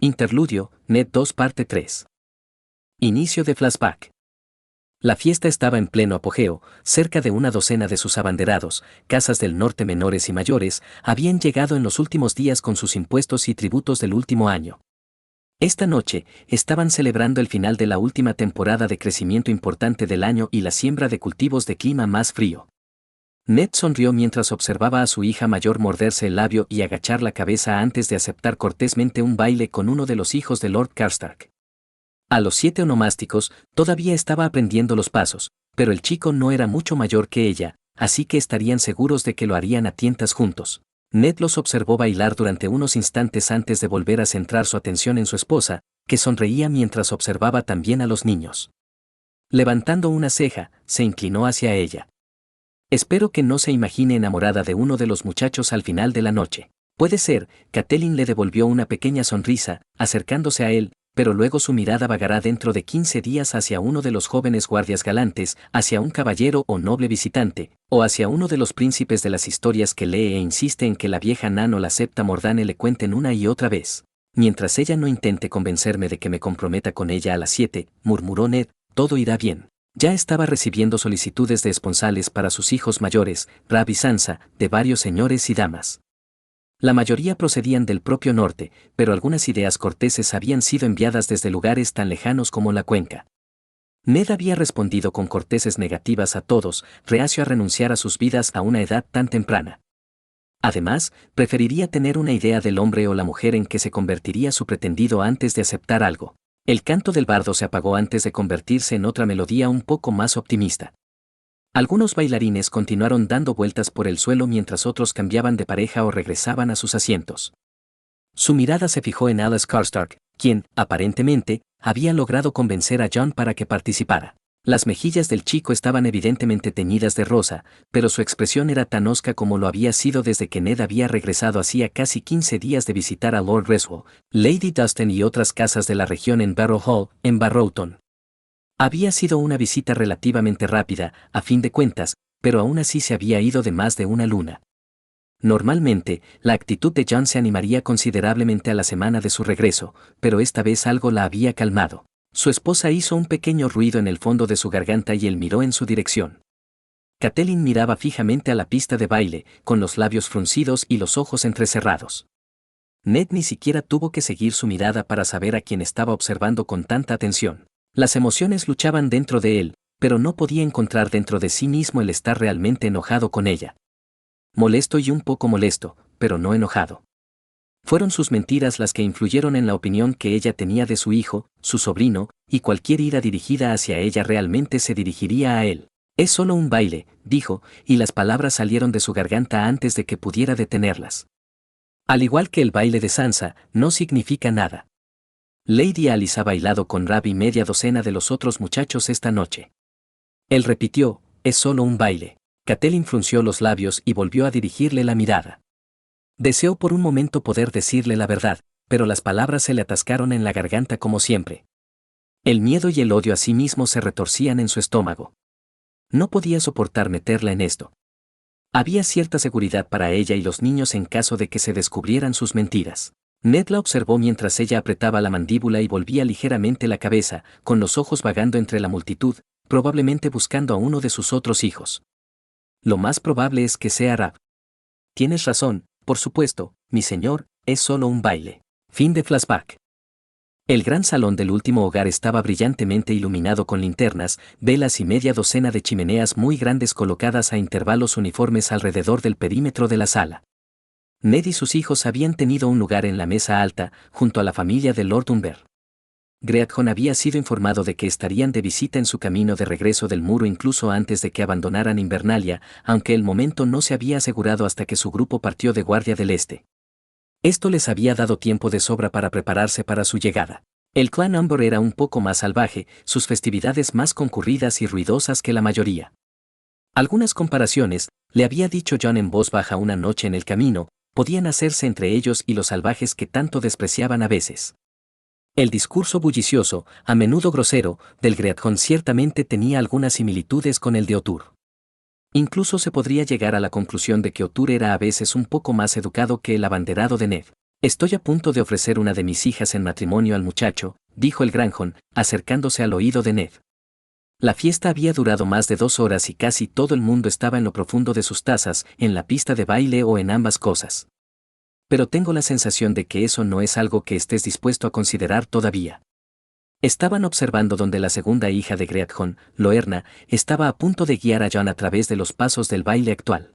Interludio, Ned 2 parte 3. Inicio de flashback. La fiesta estaba en pleno apogeo, cerca de una docena de sus abanderados, casas del norte menores y mayores, habían llegado en los últimos días con sus impuestos y tributos del último año. Esta noche, estaban celebrando el final de la última temporada de crecimiento importante del año y la siembra de cultivos de clima más frío. Ned sonrió mientras observaba a su hija mayor morderse el labio y agachar la cabeza antes de aceptar cortésmente un baile con uno de los hijos de Lord Karstark. A los 7 onomásticos, todavía estaba aprendiendo los pasos, pero el chico no era mucho mayor que ella, así que estarían seguros de que lo harían a tientas juntos. Ned los observó bailar durante unos instantes antes de volver a centrar su atención en su esposa, que sonreía mientras observaba también a los niños. Levantando una ceja, se inclinó hacia ella. Espero que no se imagine enamorada de uno de los muchachos al final de la noche. Puede ser, Catelyn le devolvió una pequeña sonrisa, acercándose a él, pero luego su mirada vagará dentro de 15 días hacia uno de los jóvenes guardias galantes, hacia un caballero o noble visitante, o hacia uno de los príncipes de las historias que lee e insiste en que la vieja Nan o la septa Mordane le cuenten una y otra vez. Mientras ella no intente convencerme de que me comprometa con ella a las 7, murmuró Ned, todo irá bien. Ya estaba recibiendo solicitudes de esponsales para sus hijos mayores, Rab y Sansa, de varios señores y damas. La mayoría procedían del propio norte, pero algunas ideas corteses habían sido enviadas desde lugares tan lejanos como la cuenca. Ned había respondido con corteses negativas a todos, reacio a renunciar a sus vidas a una edad tan temprana. Además, preferiría tener una idea del hombre o la mujer en que se convertiría su pretendido antes de aceptar algo. El canto del bardo se apagó antes de convertirse en otra melodía un poco más optimista. Algunos bailarines continuaron dando vueltas por el suelo mientras otros cambiaban de pareja o regresaban a sus asientos. Su mirada se fijó en Alice Karstark, quien, aparentemente, había logrado convencer a Jon para que participara. Las mejillas del chico estaban evidentemente teñidas de rosa, pero su expresión era tan hosca como lo había sido desde que Ned había regresado hacía casi 15 días de visitar a Lord Reswell, Lady Dustin y otras casas de la región en Barrow Hall, en Barrowton. Había sido una visita relativamente rápida, a fin de cuentas, pero aún así se había ido de más de una luna. Normalmente, la actitud de Jon se animaría considerablemente a la semana de su regreso, pero esta vez algo la había calmado. Su esposa hizo un pequeño ruido en el fondo de su garganta y él miró en su dirección. Catelyn miraba fijamente a la pista de baile, con los labios fruncidos y los ojos entrecerrados. Ned ni siquiera tuvo que seguir su mirada para saber a quién estaba observando con tanta atención. Las emociones luchaban dentro de él, pero no podía encontrar dentro de sí mismo el estar realmente enojado con ella. Molesto y un poco molesto, pero no enojado. Fueron sus mentiras las que influyeron en la opinión que ella tenía de su hijo, su sobrino, y cualquier ira dirigida hacia ella realmente se dirigiría a él. Es solo un baile, dijo, y las palabras salieron de su garganta antes de que pudiera detenerlas. Al igual que el baile de Sansa, no significa nada. Lady Alice ha bailado con Rab y media docena de los otros muchachos esta noche. Él repitió, es solo un baile. Catelyn frunció los labios y volvió a dirigirle la mirada. Deseó por un momento poder decirle la verdad, pero las palabras se le atascaron en la garganta como siempre. El miedo y el odio a sí mismo se retorcían en su estómago. No podía soportar meterla en esto. Había cierta seguridad para ella y los niños en caso de que se descubrieran sus mentiras. Ned la observó mientras ella apretaba la mandíbula y volvía ligeramente la cabeza, con los ojos vagando entre la multitud, probablemente buscando a uno de sus otros hijos. Lo más probable es que sea Rab. Tienes razón, por supuesto, mi señor, es solo un baile. Fin de flashback. El gran salón del último hogar estaba brillantemente iluminado con linternas, velas y media docena de chimeneas muy grandes colocadas a intervalos uniformes alrededor del perímetro de la sala. Ned y sus hijos habían tenido un lugar en la mesa alta, junto a la familia de Lord Umber. Greathon había sido informado de que estarían de visita en su camino de regreso del muro incluso antes de que abandonaran Invernalia, aunque el momento no se había asegurado hasta que su grupo partió de Guardia del Este. Esto les había dado tiempo de sobra para prepararse para su llegada. El clan Umber era un poco más salvaje, sus festividades más concurridas y ruidosas que la mayoría. Algunas comparaciones, le había dicho Jon en voz baja una noche en el camino, podían hacerse entre ellos y los salvajes que tanto despreciaban a veces. El discurso bullicioso, a menudo grosero, del Greathon ciertamente tenía algunas similitudes con el de Otur. Incluso se podría llegar a la conclusión de que Otur era a veces un poco más educado que el abanderado de Ned. Estoy a punto de ofrecer una de mis hijas en matrimonio al muchacho, dijo el Granjon, acercándose al oído de Ned. La fiesta había durado más de 2 horas y casi todo el mundo estaba en lo profundo de sus tazas, en la pista de baile o en ambas cosas. Pero tengo la sensación de que eso no es algo que estés dispuesto a considerar todavía. Estaban observando donde la segunda hija de Greathorn, Loerna, estaba a punto de guiar a John a través de los pasos del baile actual.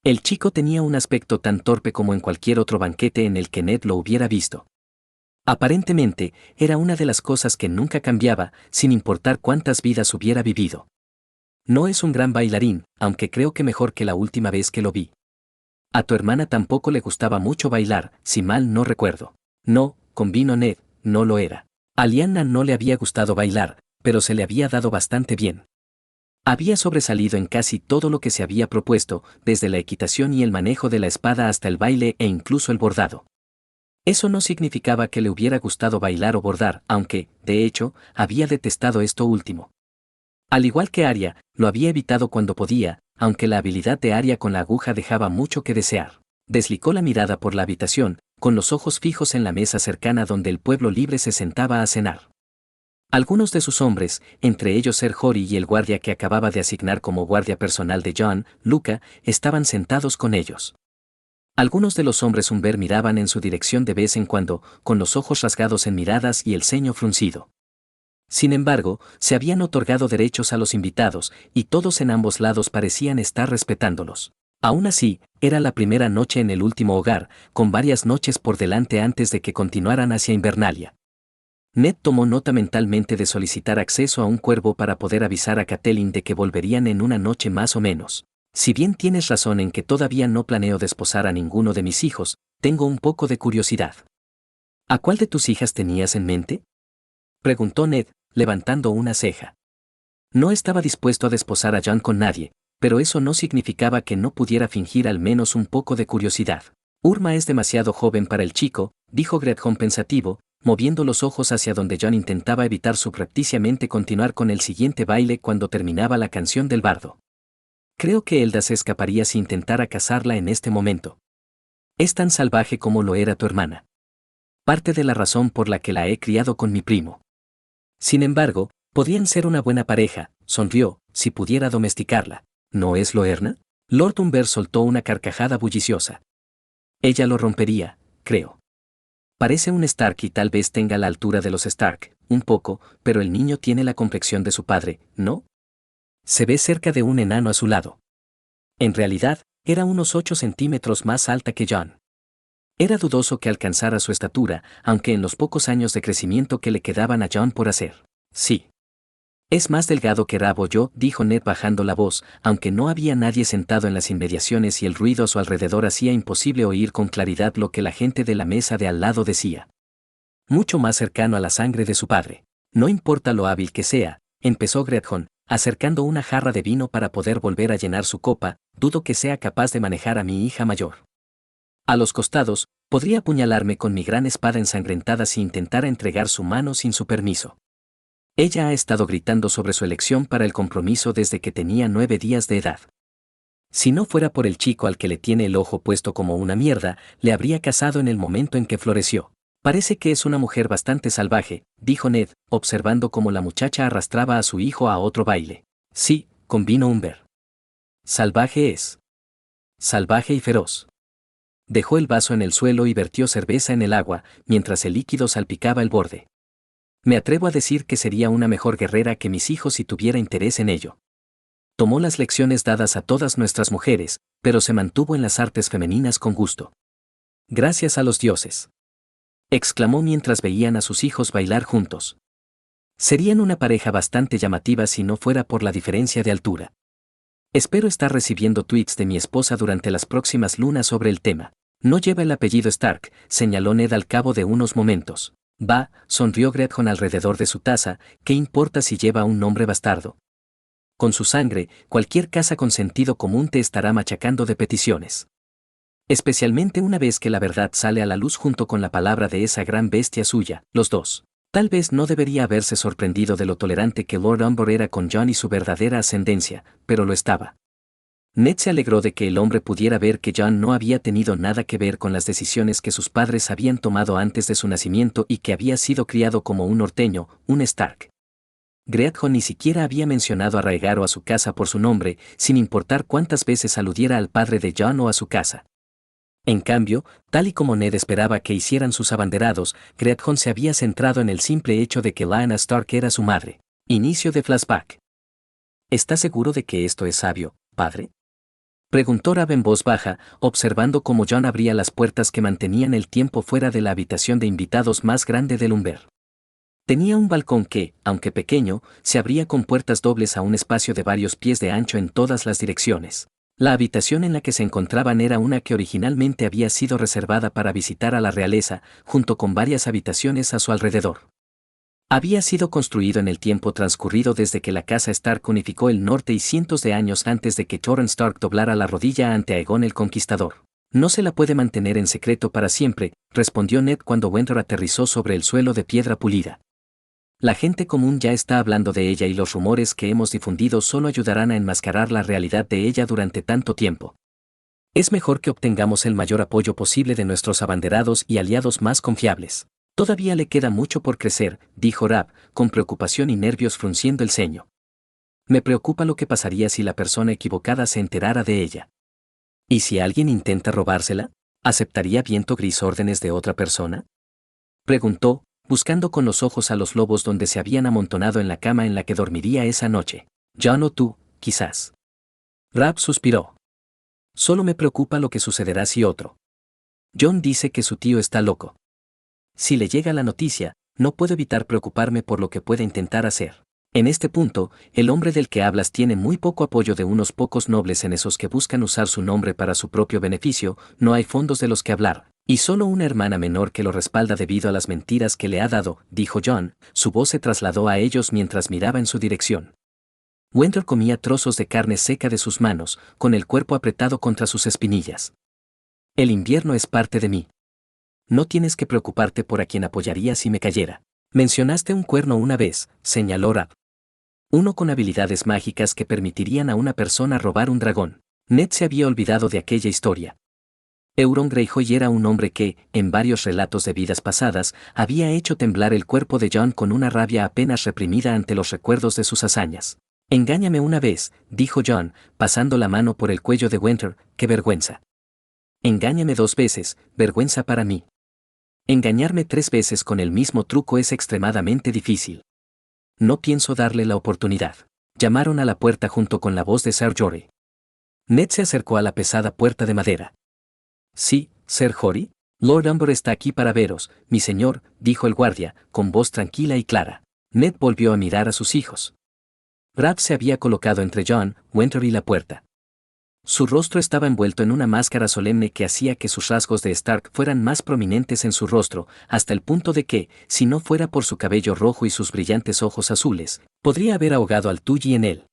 El chico tenía un aspecto tan torpe como en cualquier otro banquete en el que Ned lo hubiera visto. Aparentemente, era una de las cosas que nunca cambiaba, sin importar cuántas vidas hubiera vivido. No es un gran bailarín, aunque creo que mejor que la última vez que lo vi. A tu hermana tampoco le gustaba mucho bailar, si mal no recuerdo. No, convino Ned, no lo era. A Lyanna no le había gustado bailar, pero se le había dado bastante bien. Había sobresalido en casi todo lo que se había propuesto, desde la equitación y el manejo de la espada hasta el baile e incluso el bordado. Eso no significaba que le hubiera gustado bailar o bordar, aunque, de hecho, había detestado esto último. Al igual que Arya, lo había evitado cuando podía, aunque la habilidad de Arya con la aguja dejaba mucho que desear. Deslicó la mirada por la habitación, con los ojos fijos en la mesa cercana donde el pueblo libre se sentaba a cenar. Algunos de sus hombres, entre ellos Ser Jory y el guardia que acababa de asignar como guardia personal de Jon, Luca, estaban sentados con ellos. Algunos de los hombres Umber miraban en su dirección de vez en cuando, con los ojos rasgados en miradas y el ceño fruncido. Sin embargo, se habían otorgado derechos a los invitados, y todos en ambos lados parecían estar respetándolos. Aún así, era la primera noche en el último hogar, con varias noches por delante antes de que continuaran hacia Invernalia. Ned tomó nota mentalmente de solicitar acceso a un cuervo para poder avisar a Catelyn de que volverían en una noche más o menos. Si bien tienes razón en que todavía no planeo desposar a ninguno de mis hijos, tengo un poco de curiosidad. ¿A cuál de tus hijas tenías en mente?, preguntó Ned, levantando una ceja. No estaba dispuesto a desposar a Jon con nadie, pero eso no significaba que no pudiera fingir al menos un poco de curiosidad. Urma es demasiado joven para el chico, dijo Greathorn pensativo, moviendo los ojos hacia donde Jon intentaba evitar subrepticiamente continuar con el siguiente baile cuando terminaba la canción del bardo. Creo que Elda se escaparía si intentara casarla en este momento. Es tan salvaje como lo era tu hermana. Parte de la razón por la que la he criado con mi primo. Sin embargo, podrían ser una buena pareja, sonrió, si pudiera domesticarla. ¿No es Loerna? Lord Umber soltó una carcajada bulliciosa. Ella lo rompería, creo. Parece un Stark y tal vez tenga la altura de los Stark, un poco, pero el niño tiene la complexión de su padre, ¿no? Se ve cerca de un enano a su lado. En realidad, era unos 8 centímetros más alta que Jon. Era dudoso que alcanzara su estatura, aunque en los pocos años de crecimiento que le quedaban a Jon por hacer. Sí. Es más delgado que Rabo yo, dijo Ned bajando la voz, aunque no había nadie sentado en las inmediaciones y el ruido a su alrededor hacía imposible oír con claridad lo que la gente de la mesa de al lado decía. Mucho más cercano a la sangre de su padre. No importa lo hábil que sea, empezó Greathorn, acercando una jarra de vino para poder volver a llenar su copa, dudo que sea capaz de manejar a mi hija mayor. A los costados, podría apuñalarme con mi gran espada ensangrentada si intentara entregar su mano sin su permiso. Ella ha estado gritando sobre su elección para el compromiso desde que tenía 9 días de edad. Si no fuera por el chico al que le tiene el ojo puesto como una mierda, le habría casado en el momento en que floreció. Parece que es una mujer bastante salvaje, dijo Ned, observando cómo la muchacha arrastraba a su hijo a otro baile. Sí, convino Umber. Salvaje es. Salvaje y feroz. Dejó el vaso en el suelo y vertió cerveza en el agua, mientras el líquido salpicaba el borde. Me atrevo a decir que sería una mejor guerrera que mis hijos si tuviera interés en ello. Tomó las lecciones dadas a todas nuestras mujeres, pero se mantuvo en las artes femeninas con gusto. Gracias a los dioses. Exclamó mientras veían a sus hijos bailar juntos. Serían una pareja bastante llamativa si no fuera por la diferencia de altura. Espero estar recibiendo tweets de mi esposa durante las próximas lunas sobre el tema. No lleva el apellido Stark, señaló Ned al cabo de unos momentos. Va, sonrió Greathorn alrededor de su taza, ¿qué importa si lleva un nombre bastardo? Con su sangre, cualquier casa con sentido común te estará machacando de peticiones. Especialmente una vez que la verdad sale a la luz junto con la palabra de esa gran bestia suya, los dos. Tal vez no debería haberse sorprendido de lo tolerante que Lord Umber era con Jon y su verdadera ascendencia, pero lo estaba. Ned se alegró de que el hombre pudiera ver que Jon no había tenido nada que ver con las decisiones que sus padres habían tomado antes de su nacimiento y que había sido criado como un norteño, un Stark. Greathon ni siquiera había mencionado a Rhaegar o a su casa por su nombre, sin importar cuántas veces aludiera al padre de Jon o a su casa. En cambio, tal y como Ned esperaba que hicieran sus abanderados, Greathon se había centrado en el simple hecho de que Lyanna Stark era su madre. Inicio de flashback. ¿Estás seguro de que esto es sabio, padre? Preguntó Rab en voz baja, observando cómo Jon abría las puertas que mantenían el tiempo fuera de la habitación de invitados más grande del Umber. Tenía un balcón que, aunque pequeño, se abría con puertas dobles a un espacio de varios pies de ancho en todas las direcciones. La habitación en la que se encontraban era una que originalmente había sido reservada para visitar a la realeza, junto con varias habitaciones a su alrededor. Había sido construido en el tiempo transcurrido desde que la casa Stark unificó el norte y cientos de años antes de que Torrhen Stark doblara la rodilla ante Aegon el Conquistador. No se la puede mantener en secreto para siempre, respondió Ned cuando Wendor aterrizó sobre el suelo de piedra pulida. La gente común ya está hablando de ella y los rumores que hemos difundido solo ayudarán a enmascarar la realidad de ella durante tanto tiempo. Es mejor que obtengamos el mayor apoyo posible de nuestros abanderados y aliados más confiables. Todavía le queda mucho por crecer, dijo Rab, con preocupación y nervios frunciendo el ceño. Me preocupa lo que pasaría si la persona equivocada se enterara de ella. ¿Y si alguien intenta robársela? ¿Aceptaría Viento Gris órdenes de otra persona? Preguntó, buscando con los ojos a los lobos donde se habían amontonado en la cama en la que dormiría esa noche. Jon o tú, quizás. Rab suspiró. Solo me preocupa lo que sucederá si otro. Jon dice que su tío está loco. Si le llega la noticia, no puedo evitar preocuparme por lo que puede intentar hacer. En este punto, el hombre del que hablas tiene muy poco apoyo de unos pocos nobles en esos que buscan usar su nombre para su propio beneficio, no hay fondos de los que hablar. Y solo una hermana menor que lo respalda debido a las mentiras que le ha dado, dijo Jon, su voz se trasladó a ellos mientras miraba en su dirección. Wendor comía trozos de carne seca de sus manos, con el cuerpo apretado contra sus espinillas. El invierno es parte de mí. No tienes que preocuparte por a quien apoyaría si me cayera. Mencionaste un cuerno una vez, señaló Rab. Uno con habilidades mágicas que permitirían a una persona robar un dragón. Ned se había olvidado de aquella historia. Euron Greyjoy era un hombre que, en varios relatos de vidas pasadas, había hecho temblar el cuerpo de Jon con una rabia apenas reprimida ante los recuerdos de sus hazañas. Engáñame una vez, dijo Jon, pasando la mano por el cuello de Wendor, qué vergüenza. Engáñame 2 veces, vergüenza para mí. Engañarme 3 veces con el mismo truco es extremadamente difícil. No pienso darle la oportunidad. Llamaron a la puerta junto con la voz de Ser Jorah. Ned se acercó a la pesada puerta de madera. Sí, Ser Jorah. Lord Umber está aquí para veros, mi señor, dijo el guardia, con voz tranquila y clara. Ned volvió a mirar a sus hijos. Rab se había colocado entre Jon, Wendor y la puerta. Su rostro estaba envuelto en una máscara solemne que hacía que sus rasgos de Stark fueran más prominentes en su rostro, hasta el punto de que, si no fuera por su cabello rojo y sus brillantes ojos azules, podría haber ahogado al Tully en él.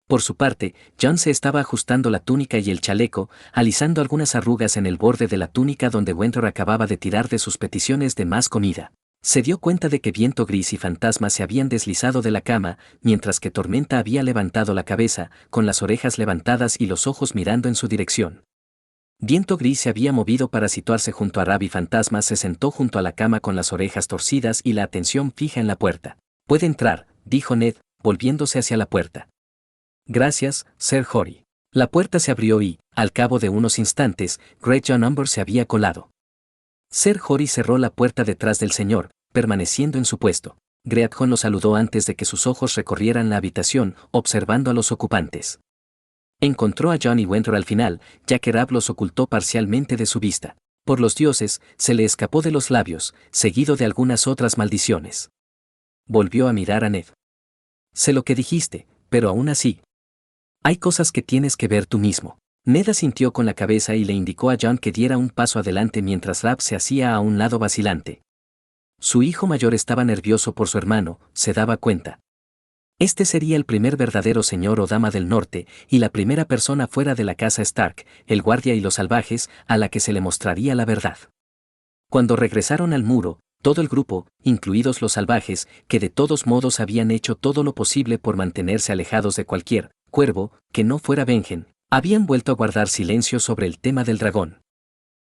Por su parte, Jon se estaba ajustando la túnica y el chaleco, alisando algunas arrugas en el borde de la túnica donde Wendor acababa de tirar de sus peticiones de más comida. Se dio cuenta de que Viento Gris y Fantasma se habían deslizado de la cama, mientras que Tormenta había levantado la cabeza, con las orejas levantadas y los ojos mirando en su dirección. Viento Gris se había movido para situarse junto a Rab y Fantasma se sentó junto a la cama con las orejas torcidas y la atención fija en la puerta. Puede entrar, dijo Ned, volviéndose hacia la puerta. Gracias, Ser Jorah. La puerta se abrió y, al cabo de unos instantes, Great Jon Umber se había colado. Ser Jorah cerró la puerta detrás del señor, permaneciendo en su puesto. Greathon lo saludó antes de que sus ojos recorrieran la habitación, observando a los ocupantes. Encontró a Jon y Wendor al final, ya que Rab los ocultó parcialmente de su vista. Por los dioses, se le escapó de los labios, seguido de algunas otras maldiciones. Volvió a mirar a Ned. Sé lo que dijiste, pero aún así. Hay cosas que tienes que ver tú mismo. Ned asintió con la cabeza y le indicó a Jon que diera un paso adelante mientras Rab se hacía a un lado vacilante. Su hijo mayor estaba nervioso por su hermano, se daba cuenta. Este sería el primer verdadero señor o dama del norte, y la primera persona fuera de la casa Stark, el guardia y los salvajes, a la que se le mostraría la verdad. Cuando regresaron al muro, todo el grupo, incluidos los salvajes, que de todos modos habían hecho todo lo posible por mantenerse alejados de cualquier cuervo que no fuera Benjen, Habían vuelto a guardar silencio sobre el tema del dragón.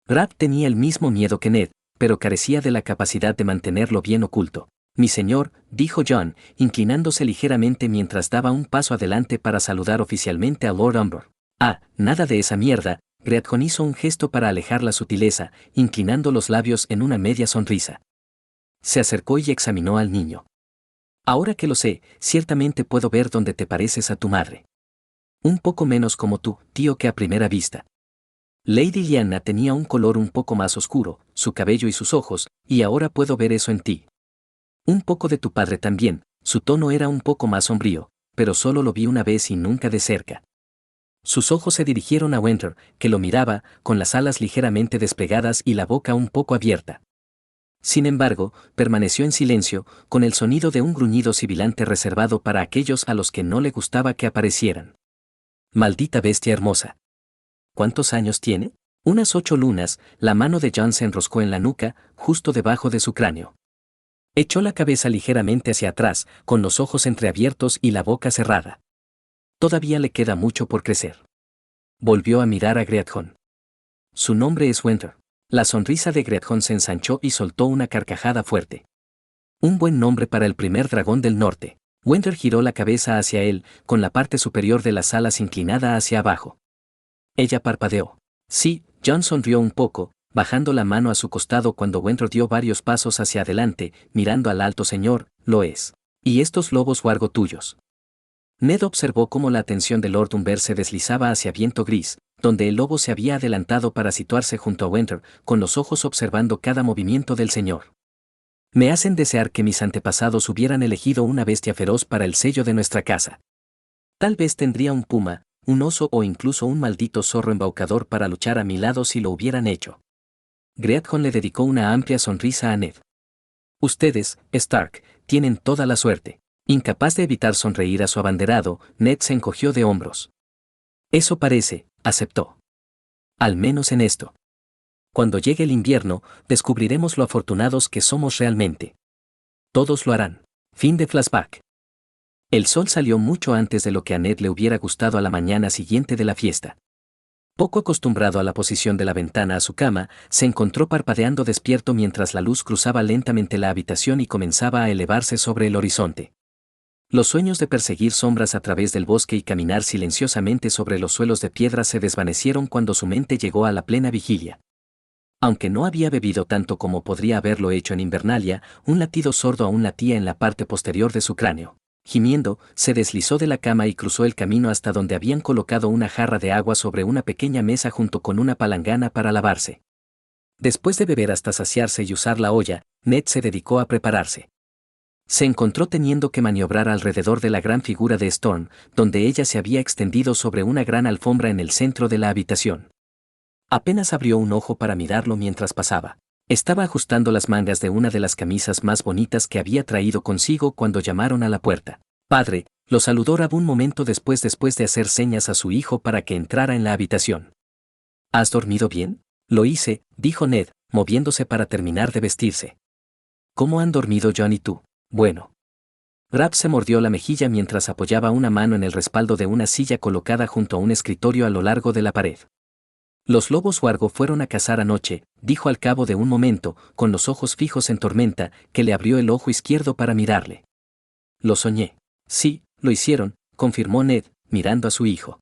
Rab tenía el mismo miedo que Ned, pero carecía de la capacidad de mantenerlo bien oculto. Mi señor, dijo Jon, inclinándose ligeramente mientras daba un paso adelante para saludar oficialmente a Lord Umber. Ah, nada de esa mierda. Greathon hizo un gesto para alejar la sutileza, inclinando los labios en una media sonrisa. Se acercó y examinó al niño. Ahora que lo sé, ciertamente puedo ver dónde te pareces a tu madre. Un poco menos como tú, tío, que a primera vista. Lady Lyanna tenía un color un poco más oscuro, su cabello y sus ojos, y ahora puedo ver eso en ti. Un poco de tu padre también, su tono era un poco más sombrío, pero solo lo vi una vez y nunca de cerca. Sus ojos se dirigieron a Winter, que lo miraba, con las alas ligeramente desplegadas y la boca un poco abierta. Sin embargo, permaneció en silencio, con el sonido de un gruñido sibilante reservado para aquellos a los que no le gustaba que aparecieran. Maldita bestia hermosa. ¿Cuántos años tiene? Unas 8 lunas. La mano de Jon se enroscó en la nuca, justo debajo de su cráneo. Echó la cabeza ligeramente hacia atrás, con los ojos entreabiertos y la boca cerrada. Todavía le queda mucho por crecer. Volvió a mirar a Greathon. Su nombre es Winter. La sonrisa de Greathon se ensanchó y soltó una carcajada fuerte. Un buen nombre para el primer dragón del norte. Winter giró la cabeza hacia él, con la parte superior de las alas inclinada hacia abajo. Ella parpadeó. Sí, Jon sonrió un poco, bajando la mano a su costado cuando Winter dio varios pasos hacia adelante, mirando al alto señor, lo es. ¿Y estos lobos wargo tuyos? Ned observó cómo la atención de Lord Umber se deslizaba hacia Viento Gris, donde el lobo se había adelantado para situarse junto a Winter, con los ojos observando cada movimiento del señor. Me hacen desear que mis antepasados hubieran elegido una bestia feroz para el sello de nuestra casa. Tal vez tendría un puma, un oso o incluso un maldito zorro embaucador para luchar a mi lado si lo hubieran hecho. Greathon le dedicó una amplia sonrisa a Ned. Ustedes, Stark, tienen toda la suerte. Incapaz de evitar sonreír a su abanderado, Ned se encogió de hombros. Eso parece, aceptó. Al menos en esto. Cuando llegue el invierno, descubriremos lo afortunados que somos realmente. Todos lo harán. Fin de flashback. El sol salió mucho antes de lo que a Ned le hubiera gustado a la mañana siguiente de la fiesta. Poco acostumbrado a la posición de la ventana a su cama, se encontró parpadeando despierto mientras la luz cruzaba lentamente la habitación y comenzaba a elevarse sobre el horizonte. Los sueños de perseguir sombras a través del bosque y caminar silenciosamente sobre los suelos de piedra se desvanecieron cuando su mente llegó a la plena vigilia. Aunque no había bebido tanto como podría haberlo hecho en Invernalia, un latido sordo aún latía en la parte posterior de su cráneo. Gimiendo, se deslizó de la cama y cruzó el camino hasta donde habían colocado una jarra de agua sobre una pequeña mesa junto con una palangana para lavarse. Después de beber hasta saciarse y usar la olla, Ned se dedicó a prepararse. Se encontró teniendo que maniobrar alrededor de la gran figura de Storm, donde ella se había extendido sobre una gran alfombra en el centro de la habitación. Apenas abrió un ojo para mirarlo mientras pasaba. Estaba ajustando las mangas de una de las camisas más bonitas que había traído consigo cuando llamaron a la puerta. Padre, lo saludó Rab un momento después de hacer señas a su hijo para que entrara en la habitación. ¿Has dormido bien? Lo hice, dijo Ned, moviéndose para terminar de vestirse. ¿Cómo han dormido Jon y tú? Bueno. Rab se mordió la mejilla mientras apoyaba una mano en el respaldo de una silla colocada junto a un escritorio a lo largo de la pared. Los lobos wargo fueron a cazar anoche, dijo al cabo de un momento, con los ojos fijos en Tormenta, que le abrió el ojo izquierdo para mirarle. Lo soñé. Sí, lo hicieron, confirmó Ned, mirando a su hijo.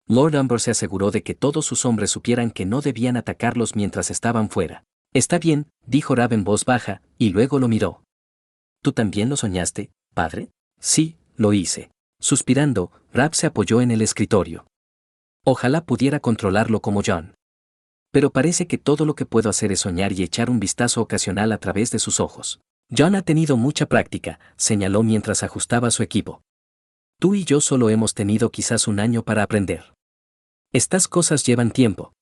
Lord Umber se aseguró de que todos sus hombres supieran que no debían atacarlos mientras estaban fuera. Está bien, dijo Rab en voz baja, y luego lo miró. ¿Tú también lo soñaste, padre? Sí, lo hice. Suspirando, Rab se apoyó en el escritorio. Ojalá pudiera controlarlo como Jon. Pero parece que todo lo que puedo hacer es soñar y echar un vistazo ocasional a través de sus ojos. Jon ha tenido mucha práctica, señaló mientras ajustaba su equipo. Tú y yo solo hemos tenido quizás un año para aprender. Estas cosas llevan tiempo.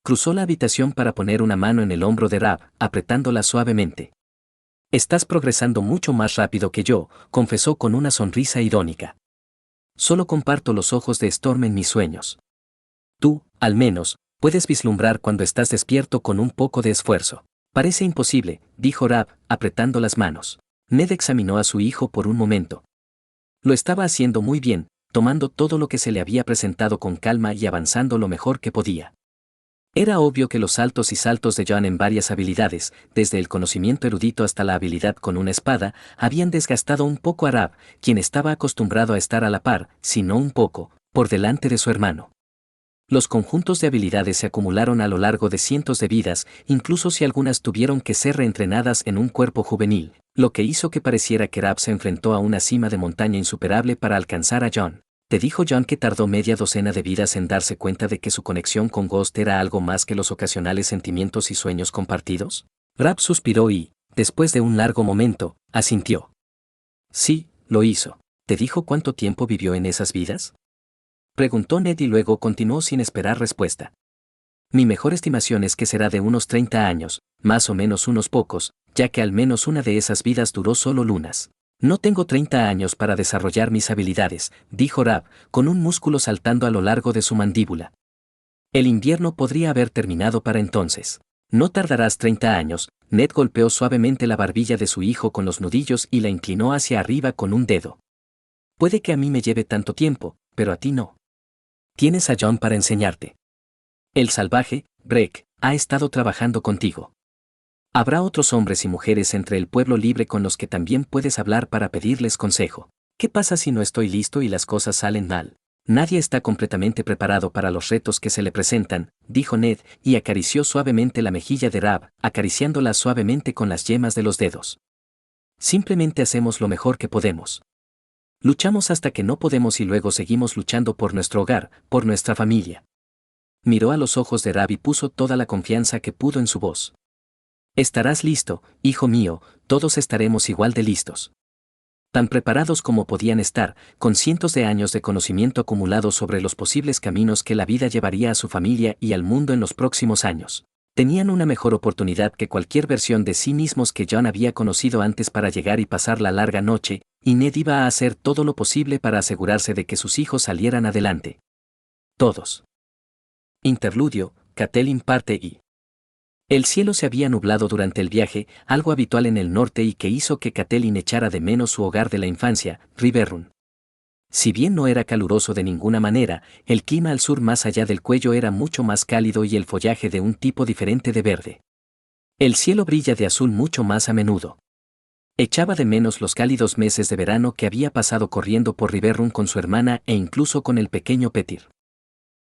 Cruzó la habitación para poner una mano en el hombro de Rab, apretándola suavemente. Estás progresando mucho más rápido que yo, confesó con una sonrisa irónica. Solo comparto los ojos de Storm en mis sueños. Tú, al menos, puedes vislumbrar cuando estás despierto con un poco de esfuerzo. Parece imposible, dijo Rab, apretando las manos. Ned examinó a su hijo por un momento. Lo estaba haciendo muy bien, tomando todo lo que se le había presentado con calma y avanzando lo mejor que podía. Era obvio que los saltos y saltos de Jon en varias habilidades, desde el conocimiento erudito hasta la habilidad con una espada, habían desgastado un poco a Rab, quien estaba acostumbrado a estar a la par, si no un poco, por delante de su hermano. Los conjuntos de habilidades se acumularon a lo largo de cientos de vidas, incluso si algunas tuvieron que ser reentrenadas en un cuerpo juvenil, lo que hizo que pareciera que Rab se enfrentó a una cima de montaña insuperable para alcanzar a Jon. ¿Te dijo Jon que tardó media docena de vidas en darse cuenta de que su conexión con Ghost era algo más que los ocasionales sentimientos y sueños compartidos? Rab suspiró y, después de un largo momento, asintió. Sí, lo hizo. ¿Te dijo cuánto tiempo vivió en esas vidas? Preguntó Ned y luego continuó sin esperar respuesta. Mi mejor estimación es que será de unos 30 años, más o menos unos pocos, ya que al menos una de esas vidas duró solo lunas. No tengo 30 años para desarrollar mis habilidades, dijo Rab, con un músculo saltando a lo largo de su mandíbula. El invierno podría haber terminado para entonces. No tardarás 30 años, Ned golpeó suavemente la barbilla de su hijo con los nudillos y la inclinó hacia arriba con un dedo. Puede que a mí me lleve tanto tiempo, pero a ti no. Tienes a Jon para enseñarte. El salvaje, Breck, ha estado trabajando contigo. Habrá otros hombres y mujeres entre el pueblo libre con los que también puedes hablar para pedirles consejo. ¿Qué pasa si no estoy listo y las cosas salen mal? Nadie está completamente preparado para los retos que se le presentan, dijo Ned, y acarició suavemente la mejilla de Rab, acariciándola suavemente con las yemas de los dedos. Simplemente hacemos lo mejor que podemos. Luchamos hasta que no podemos y luego seguimos luchando por nuestro hogar, por nuestra familia. Miró a los ojos de Rab y puso toda la confianza que pudo en su voz. Estarás listo, hijo mío, todos estaremos igual de listos. Tan preparados como podían estar, con cientos de años de conocimiento acumulado sobre los posibles caminos que la vida llevaría a su familia y al mundo en los próximos años. Tenían una mejor oportunidad que cualquier versión de sí mismos que Jon había conocido antes para llegar y pasar la larga noche, y Ned iba a hacer todo lo posible para asegurarse de que sus hijos salieran adelante. Todos. Interludio, Catelyn parte y. El cielo se había nublado durante el viaje, algo habitual en el norte y que hizo que Catelyn echara de menos su hogar de la infancia, Riverrun. Si bien no era caluroso de ninguna manera, el clima al sur más allá del cuello era mucho más cálido y el follaje de un tipo diferente de verde. El cielo brilla de azul mucho más a menudo. Echaba de menos los cálidos meses de verano que había pasado corriendo por Riverrun con su hermana e incluso con el pequeño Petyr.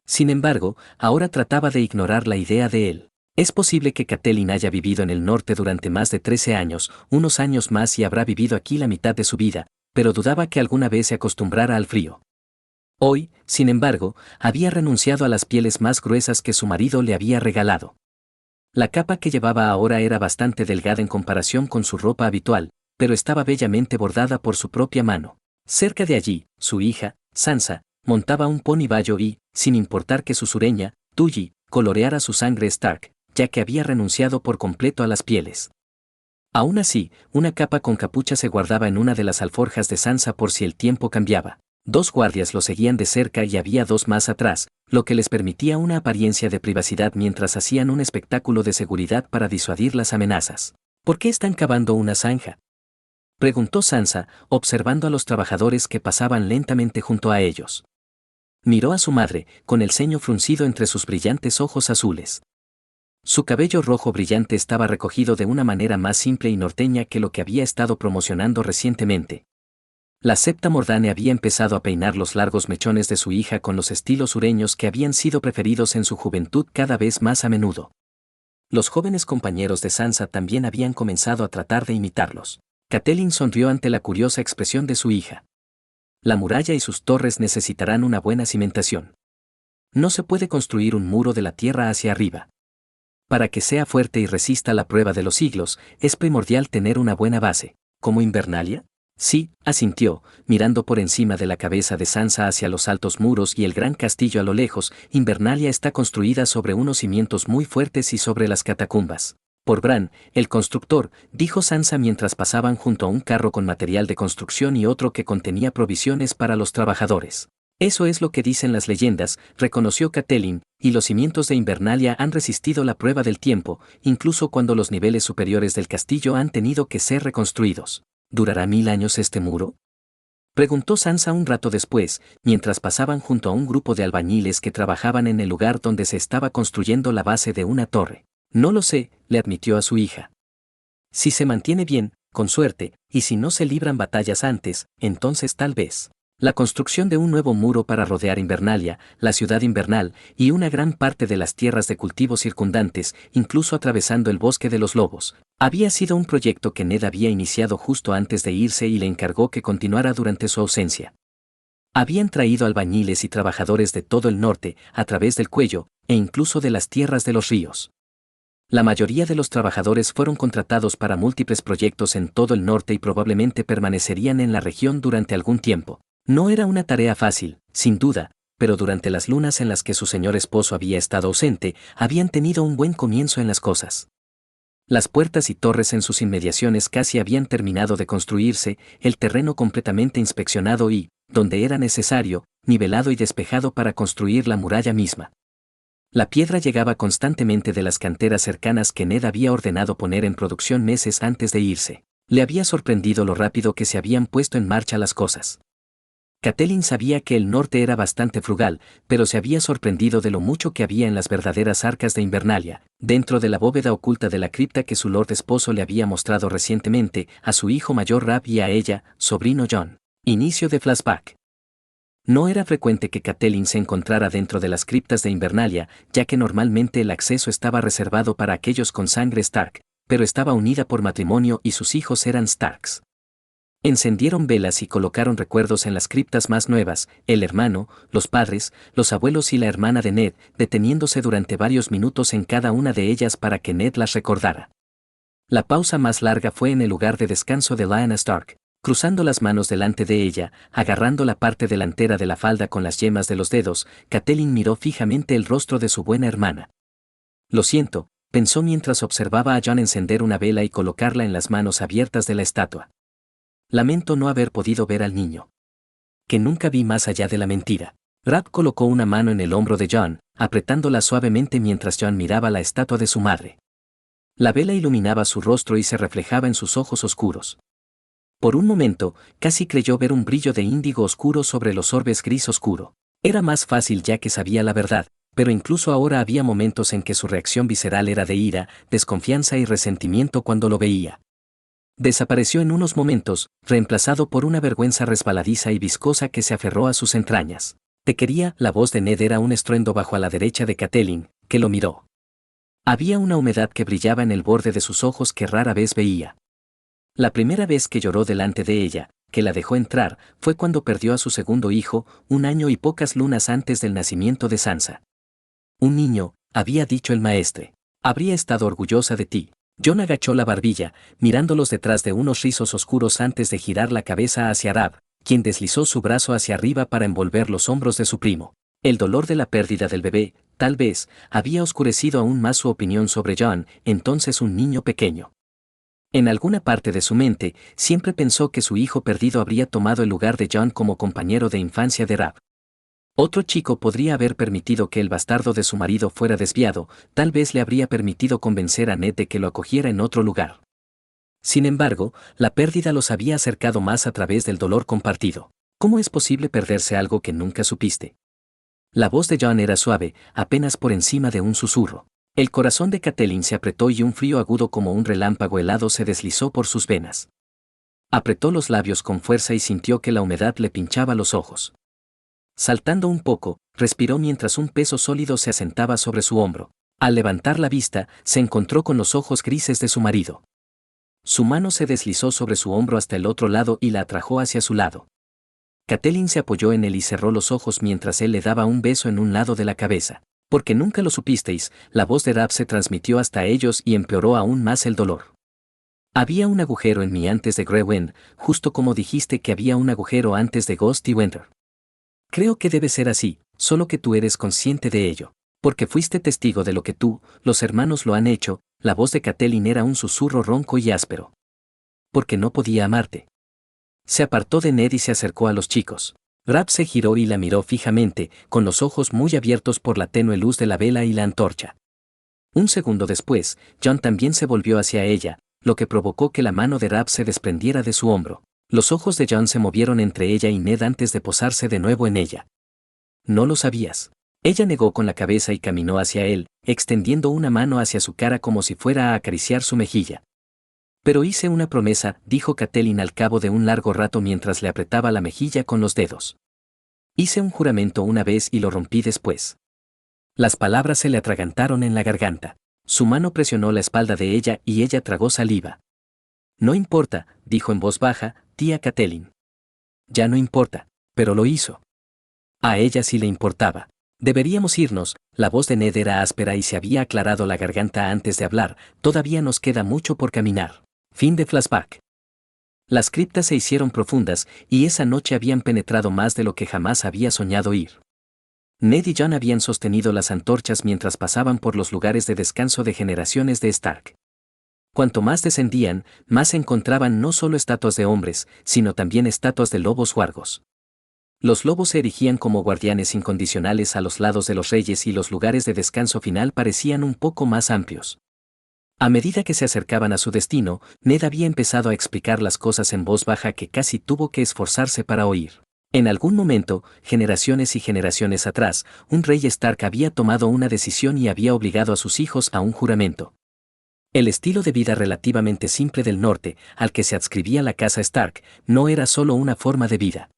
Sin embargo, ahora trataba de ignorar la idea de él. Es posible que Catelyn haya vivido en el norte durante más de 13 años, unos años más y habrá vivido aquí la mitad de su vida, pero dudaba que alguna vez se acostumbrara al frío. Hoy, sin embargo, había renunciado a las pieles más gruesas que su marido le había regalado. La capa que llevaba ahora era bastante delgada en comparación con su ropa habitual, pero estaba bellamente bordada por su propia mano. Cerca de allí, su hija, Sansa, montaba un pony bayo y, sin importar que su sureña, Tully, coloreara su sangre Stark, ya que había renunciado por completo a las pieles. Aún así, una capa con capucha se guardaba en una de las alforjas de Sansa por si el tiempo cambiaba. 2 guardias lo seguían de cerca y había 2 más atrás, lo que les permitía una apariencia de privacidad mientras hacían un espectáculo de seguridad para disuadir las amenazas. ¿Por qué están cavando una zanja?, preguntó Sansa, observando a los trabajadores que pasaban lentamente junto a ellos. Miró a su madre, con el ceño fruncido entre sus brillantes ojos azules. Su cabello rojo brillante estaba recogido de una manera más simple y norteña que lo que había estado promocionando recientemente. La septa Mordane había empezado a peinar los largos mechones de su hija con los estilos sureños que habían sido preferidos en su juventud cada vez más a menudo. Los jóvenes compañeros de Sansa también habían comenzado a tratar de imitarlos. Catelyn sonrió ante la curiosa expresión de su hija. La muralla y sus torres necesitarán una buena cimentación. No se puede construir un muro de la tierra hacia arriba. Para que sea fuerte y resista la prueba de los siglos, es primordial tener una buena base. ¿Como Invernalia? Sí, asintió, mirando por encima de la cabeza de Sansa hacia los altos muros y el gran castillo a lo lejos. Invernalia está construida sobre unos cimientos muy fuertes y sobre las catacumbas. Por Bran, el constructor, dijo Sansa mientras pasaban junto a un carro con material de construcción y otro que contenía provisiones para los trabajadores. Eso es lo que dicen las leyendas, reconoció Catelyn, y los cimientos de Invernalia han resistido la prueba del tiempo, incluso cuando los niveles superiores del castillo han tenido que ser reconstruidos. ¿Durará 1000 años este muro? Preguntó Sansa un rato después, mientras pasaban junto a un grupo de albañiles que trabajaban en el lugar donde se estaba construyendo la base de una torre. No lo sé, le admitió a su hija. Si se mantiene bien, con suerte, y si no se libran batallas antes, entonces tal vez. La construcción de un nuevo muro para rodear Invernalia, la ciudad invernal, y una gran parte de las tierras de cultivo circundantes, incluso atravesando el bosque de los lobos, había sido un proyecto que Ned había iniciado justo antes de irse y le encargó que continuara durante su ausencia. Habían traído albañiles y trabajadores de todo el norte, a través del cuello, e incluso de las tierras de los ríos. La mayoría de los trabajadores fueron contratados para múltiples proyectos en todo el norte y probablemente permanecerían en la región durante algún tiempo. No era una tarea fácil, sin duda, pero durante las lunas en las que su señor esposo había estado ausente, habían tenido un buen comienzo en las cosas. Las puertas y torres en sus inmediaciones casi habían terminado de construirse, el terreno completamente inspeccionado y, donde era necesario, nivelado y despejado para construir la muralla misma. La piedra llegaba constantemente de las canteras cercanas que Ned había ordenado poner en producción meses antes de irse. Le había sorprendido lo rápido que se habían puesto en marcha las cosas. Catelyn sabía que el norte era bastante frugal, pero se había sorprendido de lo mucho que había en las verdaderas arcas de Invernalia, dentro de la bóveda oculta de la cripta que su lord esposo le había mostrado recientemente, a su hijo mayor Rab y a ella, sobrino Jon. Inicio de flashback. No era frecuente que Catelyn se encontrara dentro de las criptas de Invernalia, ya que normalmente el acceso estaba reservado para aquellos con sangre Stark, pero estaba unida por matrimonio y sus hijos eran Starks. Encendieron velas y colocaron recuerdos en las criptas más nuevas, el hermano, los padres, los abuelos y la hermana de Ned, deteniéndose durante varios minutos en cada una de ellas para que Ned las recordara. La pausa más larga fue en el lugar de descanso de Lyanna Stark. Cruzando las manos delante de ella, agarrando la parte delantera de la falda con las yemas de los dedos, Catelyn miró fijamente el rostro de su buena hermana. Lo siento, pensó mientras observaba a Jon encender una vela y colocarla en las manos abiertas de la estatua. Lamento no haber podido ver al niño. Que nunca vi más allá de la mentira. Rab colocó una mano en el hombro de Jon, apretándola suavemente mientras Jon miraba la estatua de su madre. La vela iluminaba su rostro y se reflejaba en sus ojos oscuros. Por un momento, casi creyó ver un brillo de índigo oscuro sobre los orbes gris oscuro. Era más fácil ya que sabía la verdad, pero incluso ahora había momentos en que su reacción visceral era de ira, desconfianza y resentimiento cuando lo veía. Desapareció en unos momentos, reemplazado por una vergüenza resbaladiza y viscosa que se aferró a sus entrañas. Te quería, la voz de Ned era un estruendo bajo a la derecha de Catelyn, que lo miró. Había una humedad que brillaba en el borde de sus ojos que rara vez veía. La primera vez que lloró delante de ella, que la dejó entrar, fue cuando perdió a su segundo hijo, 1 año y pocas lunas antes del nacimiento de Sansa. Un niño, había dicho el maestre. Habría estado orgullosa de ti. Jon agachó la barbilla, mirándolos detrás de unos rizos oscuros antes de girar la cabeza hacia Rab, quien deslizó su brazo hacia arriba para envolver los hombros de su primo. El dolor de la pérdida del bebé, tal vez, había oscurecido aún más su opinión sobre Jon, entonces un niño pequeño. En alguna parte de su mente, siempre pensó que su hijo perdido habría tomado el lugar de Jon como compañero de infancia de Rab. Otro chico podría haber permitido que el bastardo de su marido fuera desviado, tal vez le habría permitido convencer a Ned de que lo acogiera en otro lugar. Sin embargo, la pérdida los había acercado más a través del dolor compartido. ¿Cómo es posible perderse algo que nunca supiste? La voz de Jon era suave, apenas por encima de un susurro. El corazón de Catelyn se apretó y un frío agudo como un relámpago helado se deslizó por sus venas. Apretó los labios con fuerza y sintió que la humedad le pinchaba los ojos. Saltando un poco, respiró mientras un peso sólido se asentaba sobre su hombro. Al levantar la vista, se encontró con los ojos grises de su marido. Su mano se deslizó sobre su hombro hasta el otro lado y la atrajo hacia su lado. Catelyn se apoyó en él y cerró los ojos mientras él le daba un beso en un lado de la cabeza. Porque nunca lo supisteis, la voz de Rab se transmitió hasta ellos y empeoró aún más el dolor. Había un agujero en mí antes de Grey, justo como dijiste que había un agujero antes de Ghost y Winter. Creo que debe ser así, solo que tú eres consciente de ello. Porque fuiste testigo de lo que tú, los hermanos lo han hecho, la voz de Catelyn era un susurro ronco y áspero. Porque no podía amarte. Se apartó de Ned y se acercó a los chicos. Rab se giró y la miró fijamente, con los ojos muy abiertos por la tenue luz de la vela y la antorcha. Un segundo después, Jon también se volvió hacia ella, lo que provocó que la mano de Rab se desprendiera de su hombro. Los ojos de John se movieron entre ella y Ned antes de posarse de nuevo en ella. ¿No lo sabías? Ella negó con la cabeza y caminó hacia él, extendiendo una mano hacia su cara como si fuera a acariciar su mejilla. Pero hice una promesa, dijo Catelyn al cabo de un largo rato mientras le apretaba la mejilla con los dedos. Hice un juramento una vez y lo rompí después. Las palabras se le atragantaron en la garganta. Su mano presionó la espalda de ella y ella tragó saliva. No importa, dijo en voz baja, tía Catelyn. Ya no importa, pero lo hizo. A ella sí le importaba. Deberíamos irnos, la voz de Ned era áspera y se había aclarado la garganta antes de hablar, todavía nos queda mucho por caminar. Fin de flashback. Las criptas se hicieron profundas y esa noche habían penetrado más de lo que jamás había soñado ir. Ned y Jon habían sostenido las antorchas mientras pasaban por los lugares de descanso de generaciones de Stark. Cuanto más descendían, más se encontraban no solo estatuas de hombres, sino también estatuas de lobos huargos. Los lobos se erigían como guardianes incondicionales a los lados de los reyes y los lugares de descanso final parecían un poco más amplios. A medida que se acercaban a su destino, Ned había empezado a explicar las cosas en voz baja que casi tuvo que esforzarse para oír. En algún momento, generaciones y generaciones atrás, un rey Stark había tomado una decisión y había obligado a sus hijos a un juramento. El estilo de vida relativamente simple del norte, al que se adscribía la casa Stark, no era solo una forma de vida.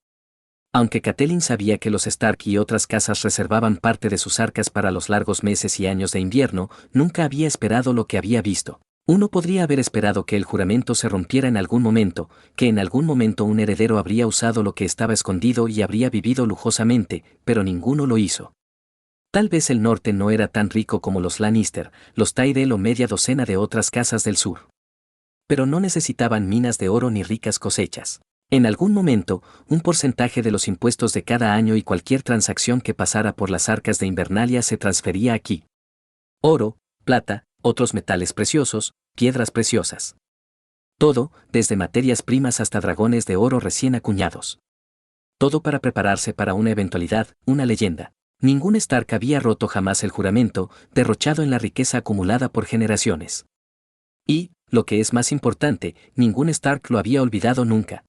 Aunque Catelyn sabía que los Stark y otras casas reservaban parte de sus arcas para los largos meses y años de invierno, nunca había esperado lo que había visto. Uno podría haber esperado que el juramento se rompiera en algún momento, que en algún momento un heredero habría usado lo que estaba escondido y habría vivido lujosamente, pero ninguno lo hizo. Tal vez el norte no era tan rico como los Lannister, los Tyrell o media docena de otras casas del sur. Pero no necesitaban minas de oro ni ricas cosechas. En algún momento, un porcentaje de los impuestos de cada año y cualquier transacción que pasara por las arcas de Invernalia se transfería aquí. Oro, plata, otros metales preciosos, piedras preciosas. Todo, desde materias primas hasta dragones de oro recién acuñados. Todo para prepararse para una eventualidad, una leyenda. Ningún Stark había roto jamás el juramento, derrochado en la riqueza acumulada por generaciones. Y, lo que es más importante, ningún Stark lo había olvidado nunca.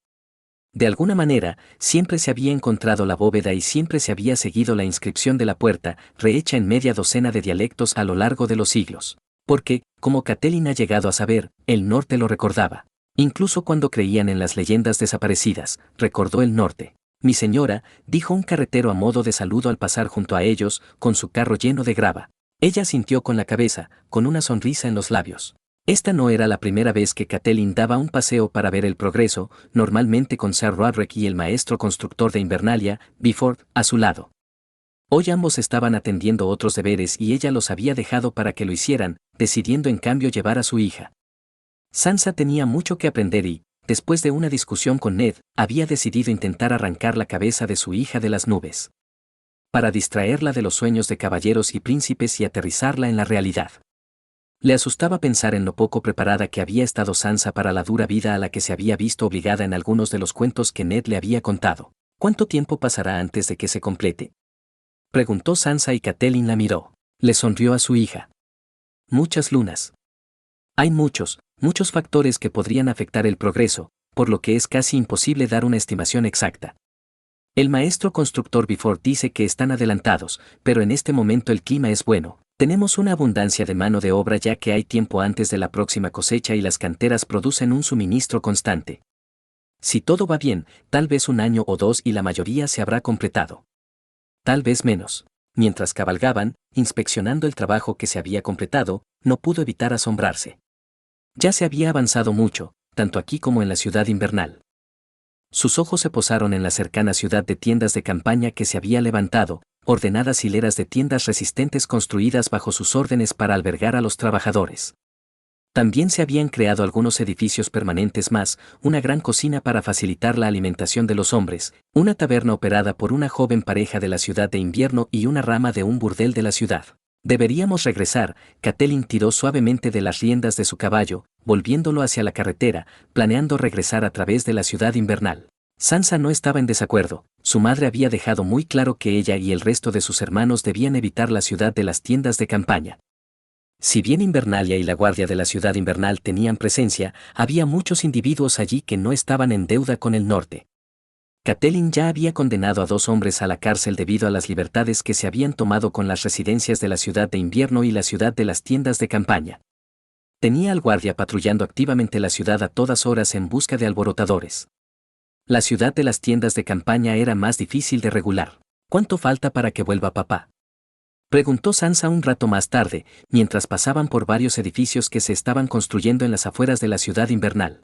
De alguna manera, siempre se había encontrado la bóveda y siempre se había seguido la inscripción de la puerta, rehecha en media docena de dialectos a lo largo de los siglos. Porque, como Catelyn ha llegado a saber, el norte lo recordaba. Incluso cuando creían en las leyendas desaparecidas, recordó el norte. Mi señora, dijo un carretero a modo de saludo al pasar junto a ellos, con su carro lleno de grava. Ella sintió con la cabeza, con una sonrisa en los labios. Esta no era la primera vez que Catelyn daba un paseo para ver el progreso, normalmente con Ser Roderick y el maestro constructor de Invernalia, Biford, a su lado. Hoy ambos estaban atendiendo otros deberes y ella los había dejado para que lo hicieran, decidiendo en cambio llevar a su hija. Sansa tenía mucho que aprender y, después de una discusión con Ned, había decidido intentar arrancar la cabeza de su hija de las nubes. Para distraerla de los sueños de caballeros y príncipes y aterrizarla en la realidad. Le asustaba pensar en lo poco preparada que había estado Sansa para la dura vida a la que se había visto obligada en algunos de los cuentos que Ned le había contado. ¿Cuánto tiempo pasará antes de que se complete?, preguntó Sansa y Catelyn la miró. Le sonrió a su hija. Muchas lunas. Hay muchos factores que podrían afectar el progreso, por lo que es casi imposible dar una estimación exacta. El maestro constructor Biford dice que están adelantados, pero en este momento el clima es bueno. Tenemos una abundancia de mano de obra ya que hay tiempo antes de la próxima cosecha y las canteras producen un suministro constante. Si todo va bien, tal vez un año o dos y la mayoría se habrá completado. Tal vez menos. Mientras cabalgaban, inspeccionando el trabajo que se había completado, no pudo evitar asombrarse. Ya se había avanzado mucho, tanto aquí como en la ciudad invernal. Sus ojos se posaron en la cercana ciudad de tiendas de campaña que se había levantado, ordenadas hileras de tiendas resistentes construidas bajo sus órdenes para albergar a los trabajadores. También se habían creado algunos edificios permanentes más, una gran cocina para facilitar la alimentación de los hombres, una taberna operada por una joven pareja de la ciudad de invierno y una rama de un burdel de la ciudad. Deberíamos regresar, Catelyn tiró suavemente de las riendas de su caballo, volviéndolo hacia la carretera, planeando regresar a través de la ciudad invernal. Sansa no estaba en desacuerdo, su madre había dejado muy claro que ella y el resto de sus hermanos debían evitar la ciudad de las tiendas de campaña. Si bien Invernalia y la guardia de la ciudad invernal tenían presencia, había muchos individuos allí que no estaban en deuda con el norte. Catelyn ya había condenado a 2 hombres a la cárcel debido a las libertades que se habían tomado con las residencias de la ciudad de invierno y la ciudad de las tiendas de campaña. Tenía al guardia patrullando activamente la ciudad a todas horas en busca de alborotadores. La ciudad de las tiendas de campaña era más difícil de regular. ¿Cuánto falta para que vuelva papá?, preguntó Sansa un rato más tarde, mientras pasaban por varios edificios que se estaban construyendo en las afueras de la ciudad invernal.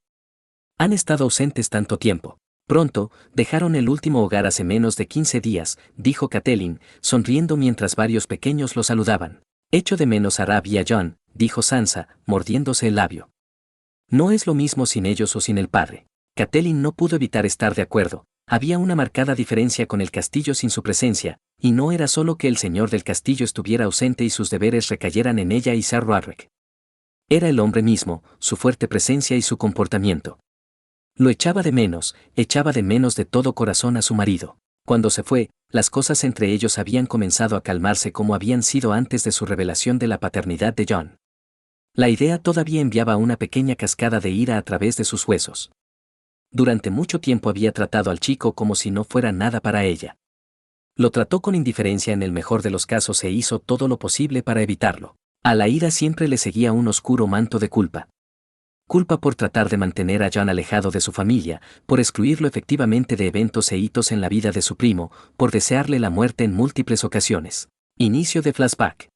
Han estado ausentes tanto tiempo. Pronto, dejaron el último hogar hace menos de 15 días, dijo Catelyn, sonriendo mientras varios pequeños lo saludaban. Echo de menos a Rab y a Jon, dijo Sansa, mordiéndose el labio. No es lo mismo sin ellos o sin el padre. Catelyn no pudo evitar estar de acuerdo. Había una marcada diferencia con el castillo sin su presencia, y no era solo que el señor del castillo estuviera ausente y sus deberes recayeran en ella y Ser Rodrik. Era el hombre mismo, su fuerte presencia y su comportamiento. Lo echaba de menos de todo corazón a su marido. Cuando se fue, las cosas entre ellos habían comenzado a calmarse como habían sido antes de su revelación de la paternidad de Jon. La idea todavía enviaba una pequeña cascada de ira a través de sus huesos. Durante mucho tiempo había tratado al chico como si no fuera nada para ella. Lo trató con indiferencia en el mejor de los casos e hizo todo lo posible para evitarlo. A la ira siempre le seguía un oscuro manto de culpa. Culpa por tratar de mantener a Jon alejado de su familia, por excluirlo efectivamente de eventos e hitos en la vida de su primo, por desearle la muerte en múltiples ocasiones. Inicio de flashback.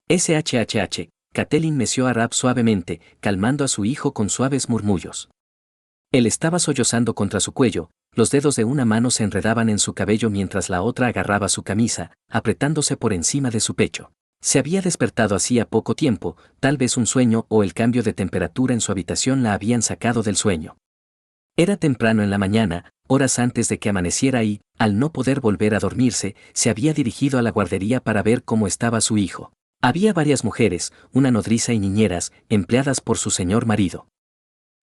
SHHH, Catelyn meció a Rab suavemente, calmando a su hijo con suaves murmullos. Él estaba sollozando contra su cuello, los dedos de una mano se enredaban en su cabello mientras la otra agarraba su camisa, apretándose por encima de su pecho. Se había despertado hacía poco tiempo, tal vez un sueño o el cambio de temperatura en su habitación la habían sacado del sueño. Era temprano en la mañana, horas antes de que amaneciera y, al no poder volver a dormirse, se había dirigido a la guardería para ver cómo estaba su hijo. Había varias mujeres, una nodriza y niñeras, empleadas por su señor marido.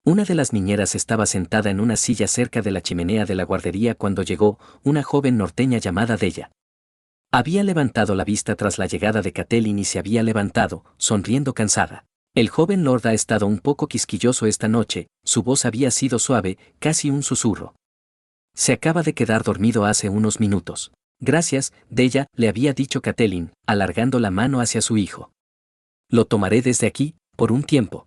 Una de las niñeras estaba sentada en una silla cerca de la chimenea de la guardería cuando llegó una joven norteña llamada Della. Había levantado la vista tras la llegada de Catelyn y se había levantado, sonriendo cansada. El joven lord ha estado un poco quisquilloso esta noche, su voz había sido suave, casi un susurro. Se acaba de quedar dormido hace unos minutos. Gracias, Della, le había dicho Catelyn, alargando la mano hacia su hijo. Lo tomaré desde aquí, por un tiempo.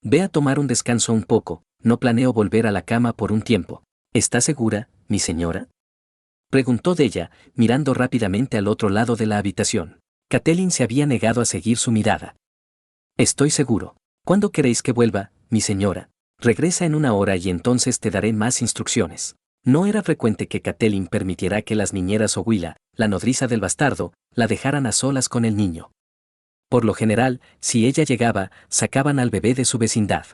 Ve a tomar un descanso un poco, no planeo volver a la cama por un tiempo. ¿Está segura, mi señora?, preguntó Della, mirando rápidamente al otro lado de la habitación. Catelyn se había negado a seguir su mirada. Estoy seguro. ¿Cuándo queréis que vuelva, mi señora? Regresa en 1 hora y entonces te daré más instrucciones. No era frecuente que Catelyn permitiera que las niñeras o Wylla, la nodriza del bastardo, la dejaran a solas con el niño. Por lo general, si ella llegaba, sacaban al bebé de su vecindad.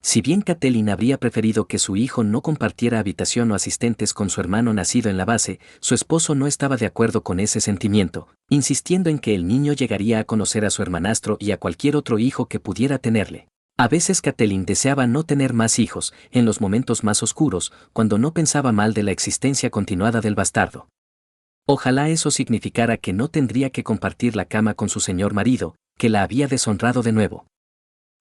Si bien Catelyn habría preferido que su hijo no compartiera habitación o asistentes con su hermano nacido en la base, su esposo no estaba de acuerdo con ese sentimiento, insistiendo en que el niño llegaría a conocer a su hermanastro y a cualquier otro hijo que pudiera tenerle. A veces Catelyn deseaba no tener más hijos, en los momentos más oscuros, cuando no pensaba mal de la existencia continuada del bastardo. Ojalá eso significara que no tendría que compartir la cama con su señor marido, que la había deshonrado de nuevo.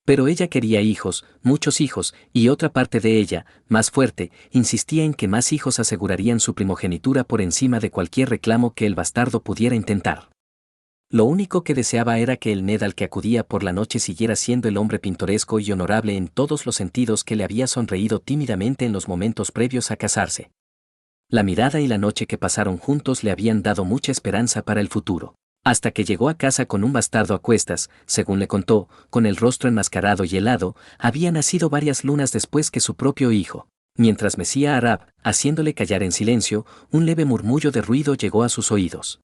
Pero ella quería hijos, muchos hijos, y otra parte de ella, más fuerte, insistía en que más hijos asegurarían su primogenitura por encima de cualquier reclamo que el bastardo pudiera intentar. Lo único que deseaba era que el Ned al que acudía por la noche siguiera siendo el hombre pintoresco y honorable en todos los sentidos que le había sonreído tímidamente en los momentos previos a casarse. La mirada y la noche que pasaron juntos le habían dado mucha esperanza para el futuro. Hasta que llegó a casa con un bastardo a cuestas, según le contó, con el rostro enmascarado y helado, había nacido varias lunas después que su propio hijo. Mientras mecía a Rab, haciéndole callar en silencio, un leve murmullo de ruido llegó a sus oídos.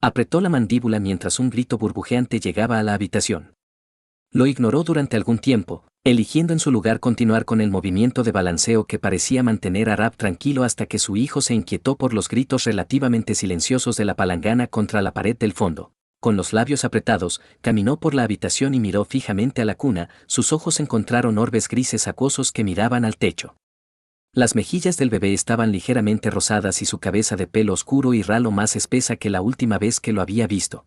Apretó la mandíbula mientras un grito burbujeante llegaba a la habitación. Lo ignoró durante algún tiempo, eligiendo en su lugar continuar con el movimiento de balanceo que parecía mantener a Rab tranquilo hasta que su hijo se inquietó por los gritos relativamente silenciosos de la palangana contra la pared del fondo. Con los labios apretados, caminó por la habitación y miró fijamente a la cuna, sus ojos encontraron orbes grises acuosos que miraban al techo. Las mejillas del bebé estaban ligeramente rosadas y su cabeza de pelo oscuro y ralo más espesa que la última vez que lo había visto.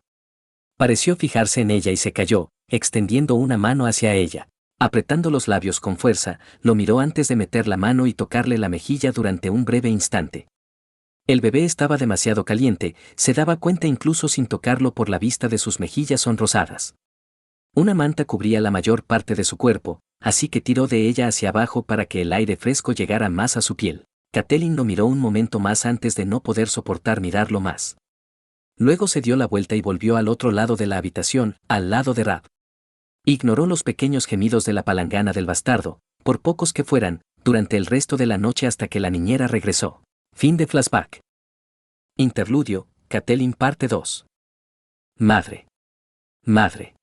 Pareció fijarse en ella y se calló, extendiendo una mano hacia ella. Apretando los labios con fuerza, lo miró antes de meter la mano y tocarle la mejilla durante un breve instante. El bebé estaba demasiado caliente, se daba cuenta incluso sin tocarlo por la vista de sus mejillas sonrosadas. Una manta cubría la mayor parte de su cuerpo, así que tiró de ella hacia abajo para que el aire fresco llegara más a su piel. Catelyn lo miró un momento más antes de no poder soportar mirarlo más. Luego se dio la vuelta y volvió al otro lado de la habitación, al lado de Rab. Ignoró los pequeños gemidos de la palangana del bastardo, por pocos que fueran, durante el resto de la noche hasta que la niñera regresó. Fin de flashback. Interludio, Catelyn parte 2. Madre. Madre.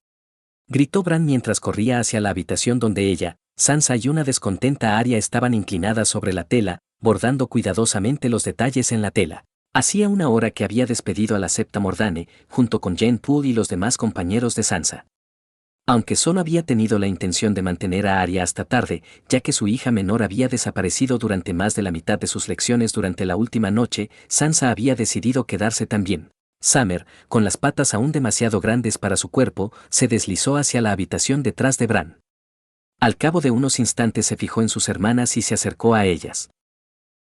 Gritó Bran mientras corría hacia la habitación donde ella, Sansa y una descontenta Arya estaban inclinadas sobre la tela, bordando cuidadosamente los detalles en la tela. Hacía una hora que había despedido a la Septa Mordane, junto con Jeyne Poole y los demás compañeros de Sansa. Aunque solo había tenido la intención de mantener a Arya hasta tarde, ya que su hija menor había desaparecido durante más de la mitad de sus lecciones durante la última noche, Sansa había decidido quedarse también. Summer, con las patas aún demasiado grandes para su cuerpo, se deslizó hacia la habitación detrás de Bran. Al cabo de unos instantes se fijó en sus hermanas y se acercó a ellas.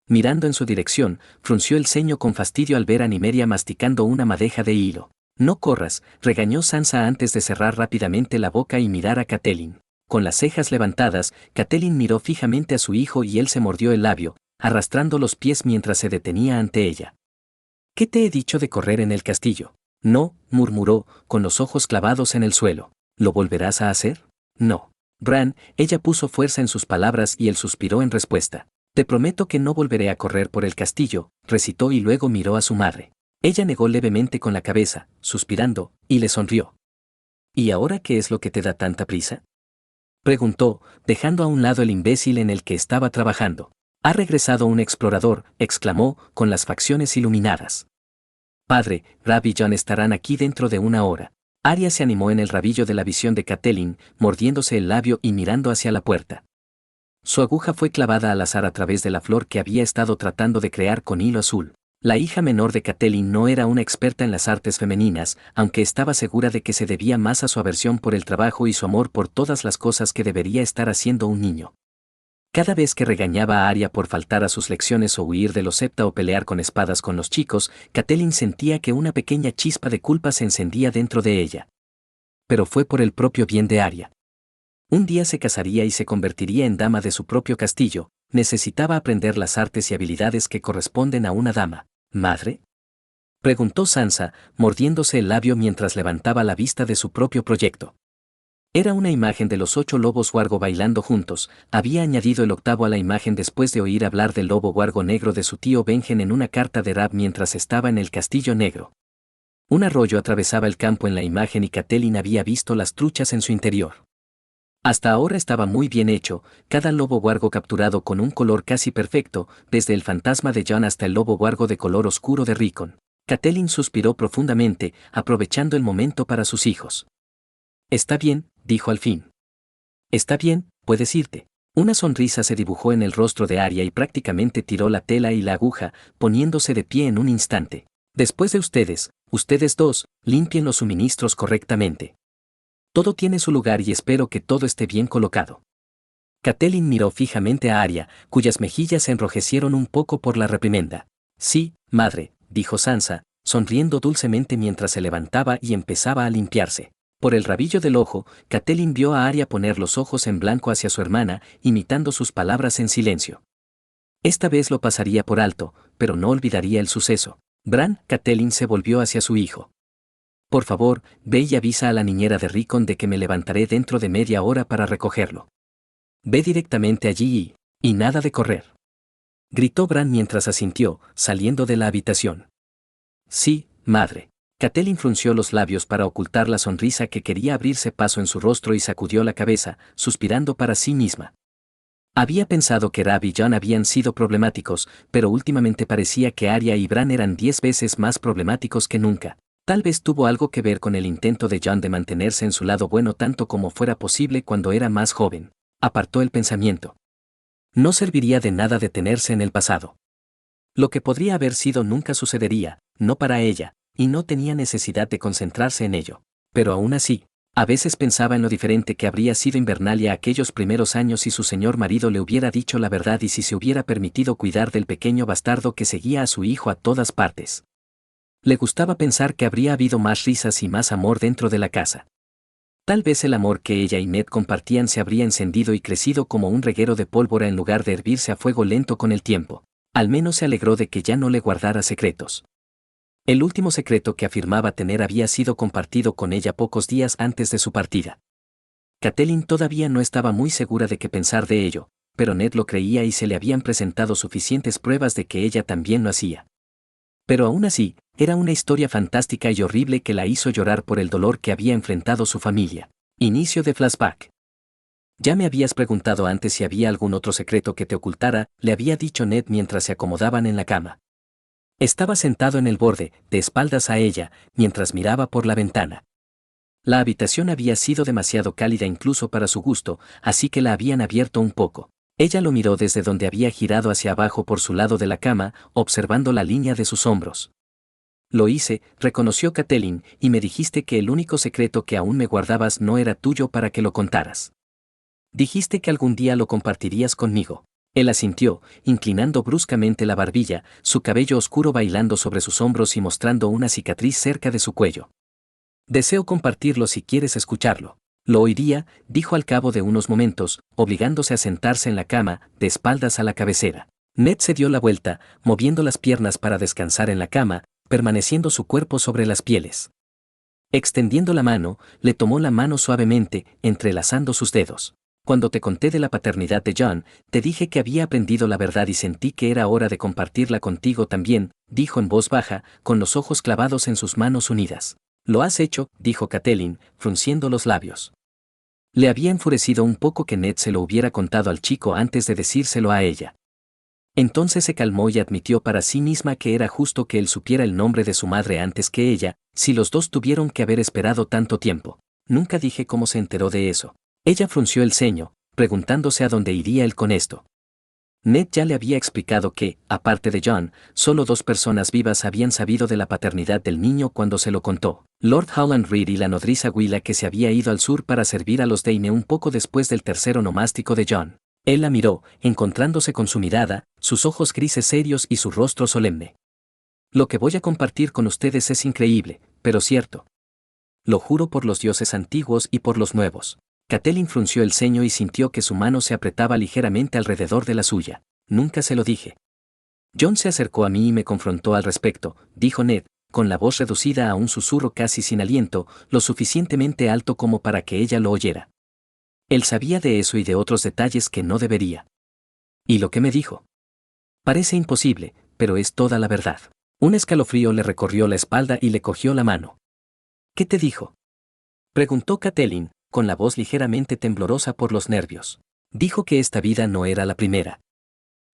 Mirando en su dirección, frunció el ceño con fastidio al ver a Nymeria masticando una madeja de hilo. «No corras», regañó Sansa antes de cerrar rápidamente la boca y mirar a Catelyn. Con las cejas levantadas, Catelyn miró fijamente a su hijo y él se mordió el labio, arrastrando los pies mientras se detenía ante ella. «¿Qué te he dicho de correr en el castillo?» «No», murmuró, con los ojos clavados en el suelo. «¿Lo volverás a hacer?» «No». «Bran», ella puso fuerza en sus palabras y él suspiró en respuesta. «Te prometo que no volveré a correr por el castillo», recitó y luego miró a su madre. Ella negó levemente con la cabeza, suspirando, y le sonrió. «¿Y ahora qué es lo que te da tanta prisa?», preguntó, dejando a un lado el imbécil en el que estaba trabajando. «Ha regresado un explorador», exclamó, con las facciones iluminadas. «Padre, Rab y Jon estarán aquí dentro de una hora». Arya se animó en el rabillo de la visión de Catelyn, mordiéndose el labio y mirando hacia la puerta. Su aguja fue clavada al azar a través de la flor que había estado tratando de crear con hilo azul. La hija menor de Catelyn no era una experta en las artes femeninas, aunque estaba segura de que se debía más a su aversión por el trabajo y su amor por todas las cosas que debería estar haciendo un niño. Cada vez que regañaba a Arya por faltar a sus lecciones o huir de los Septa o pelear con espadas con los chicos, Catelyn sentía que una pequeña chispa de culpa se encendía dentro de ella. Pero fue por el propio bien de Arya. Un día se casaría y se convertiría en dama de su propio castillo, necesitaba aprender las artes y habilidades que corresponden a una dama. «¿Madre?», preguntó Sansa, mordiéndose el labio mientras levantaba la vista de su propio proyecto. Era una imagen de los 8 lobos huargo bailando juntos, había añadido el 8º a la imagen después de oír hablar del lobo huargo negro de su tío Benjen en una carta de Rab mientras estaba en el Castillo Negro. Un arroyo atravesaba el campo en la imagen y Catelyn había visto las truchas en su interior. Hasta ahora estaba muy bien hecho, cada lobo huargo capturado con un color casi perfecto, desde el fantasma de Jon hasta el lobo huargo de color oscuro de Rickon. Catelyn suspiró profundamente, aprovechando el momento para sus hijos. «Está bien», dijo al fin. «Está bien, puedes irte». Una sonrisa se dibujó en el rostro de Arya y prácticamente tiró la tela y la aguja, poniéndose de pie en un instante. «Después de ustedes dos, limpien los suministros correctamente. Todo tiene su lugar y espero que todo esté bien colocado». Catelyn miró fijamente a Arya, cuyas mejillas se enrojecieron un poco por la reprimenda. «Sí, madre», dijo Sansa, sonriendo dulcemente mientras se levantaba y empezaba a limpiarse. Por el rabillo del ojo, Catelyn vio a Arya poner los ojos en blanco hacia su hermana, imitando sus palabras en silencio. Esta vez lo pasaría por alto, pero no olvidaría el suceso. «Bran», Catelyn se volvió hacia su hijo. «Por favor, ve y avisa a la niñera de Rickon de que me levantaré dentro de media hora para recogerlo. Ve directamente allí y nada de correr», gritó Bran mientras asintió, saliendo de la habitación. «Sí, madre». Catelyn frunció los labios para ocultar la sonrisa que quería abrirse paso en su rostro y sacudió la cabeza, suspirando para sí misma. Había pensado que Rab y Jon habían sido problemáticos, pero últimamente parecía que Arya y Bran eran 10 veces más problemáticos que nunca. Tal vez tuvo algo que ver con el intento de Jon de mantenerse en su lado bueno tanto como fuera posible cuando era más joven. Apartó el pensamiento. No serviría de nada detenerse en el pasado. Lo que podría haber sido nunca sucedería, no para ella, y no tenía necesidad de concentrarse en ello. Pero aún así, a veces pensaba en lo diferente que habría sido Invernalia aquellos primeros años si su señor marido le hubiera dicho la verdad y si se hubiera permitido cuidar del pequeño bastardo que seguía a su hijo a todas partes. Le gustaba pensar que habría habido más risas y más amor dentro de la casa. Tal vez el amor que ella y Ned compartían se habría encendido y crecido como un reguero de pólvora en lugar de hervirse a fuego lento con el tiempo. Al menos se alegró de que ya no le guardara secretos. El último secreto que afirmaba tener había sido compartido con ella pocos días antes de su partida. Catelyn todavía no estaba muy segura de qué pensar de ello, pero Ned lo creía y se le habían presentado suficientes pruebas de que ella también lo hacía. Pero aún así, era una historia fantástica y horrible que la hizo llorar por el dolor que había enfrentado su familia. Inicio de flashback. Ya me habías preguntado antes si había algún otro secreto que te ocultara, le había dicho Ned mientras se acomodaban en la cama. Estaba sentado en el borde, de espaldas a ella, mientras miraba por la ventana. La habitación había sido demasiado cálida incluso para su gusto, así que la habían abierto un poco. Ella lo miró desde donde había girado hacia abajo por su lado de la cama, observando la línea de sus hombros. Lo hice, reconoció Catelyn, y me dijiste que el único secreto que aún me guardabas no era tuyo para que lo contaras. Dijiste que algún día lo compartirías conmigo. Él asintió, inclinando bruscamente la barbilla, su cabello oscuro bailando sobre sus hombros y mostrando una cicatriz cerca de su cuello. Deseo compartirlo si quieres escucharlo. Lo oiría, dijo al cabo de unos momentos, obligándose a sentarse en la cama, de espaldas a la cabecera. Ned se dio la vuelta, moviendo las piernas para descansar en la cama, permaneciendo su cuerpo sobre las pieles. Extendiendo la mano, le tomó la mano suavemente, entrelazando sus dedos. Cuando te conté de la paternidad de Jon, te dije que había aprendido la verdad y sentí que era hora de compartirla contigo también, dijo en voz baja, con los ojos clavados en sus manos unidas. Lo has hecho, dijo Catelyn, frunciendo los labios. Le había enfurecido un poco que Ned se lo hubiera contado al chico antes de decírselo a ella. Entonces se calmó y admitió para sí misma que era justo que él supiera el nombre de su madre antes que ella, si los dos tuvieron que haber esperado tanto tiempo. Nunca dije cómo se enteró de eso. Ella frunció el ceño, preguntándose a dónde iría él con esto. Ned ya le había explicado que, aparte de Jon, solo 2 personas vivas habían sabido de la paternidad del niño cuando se lo contó. Lord Howland Reed y la nodriza Willa que se había ido al sur para servir a los Dayne un poco después del tercer onomástico de Jon. Él la miró, encontrándose con su mirada, sus ojos grises serios y su rostro solemne. Lo que voy a compartir con ustedes es increíble, pero cierto. Lo juro por los dioses antiguos y por los nuevos. Catelyn frunció el ceño y sintió que su mano se apretaba ligeramente alrededor de la suya. Nunca se lo dije. Jon se acercó a mí y me confrontó al respecto, dijo Ned, con la voz reducida a un susurro casi sin aliento, lo suficientemente alto como para que ella lo oyera. Él sabía de eso y de otros detalles que no debería. ¿Y lo que me dijo? Parece imposible, pero es toda la verdad. Un escalofrío le recorrió la espalda y le cogió la mano. ¿Qué te dijo? Preguntó Catelyn, con la voz ligeramente temblorosa por los nervios. Dijo que esta vida no era la primera.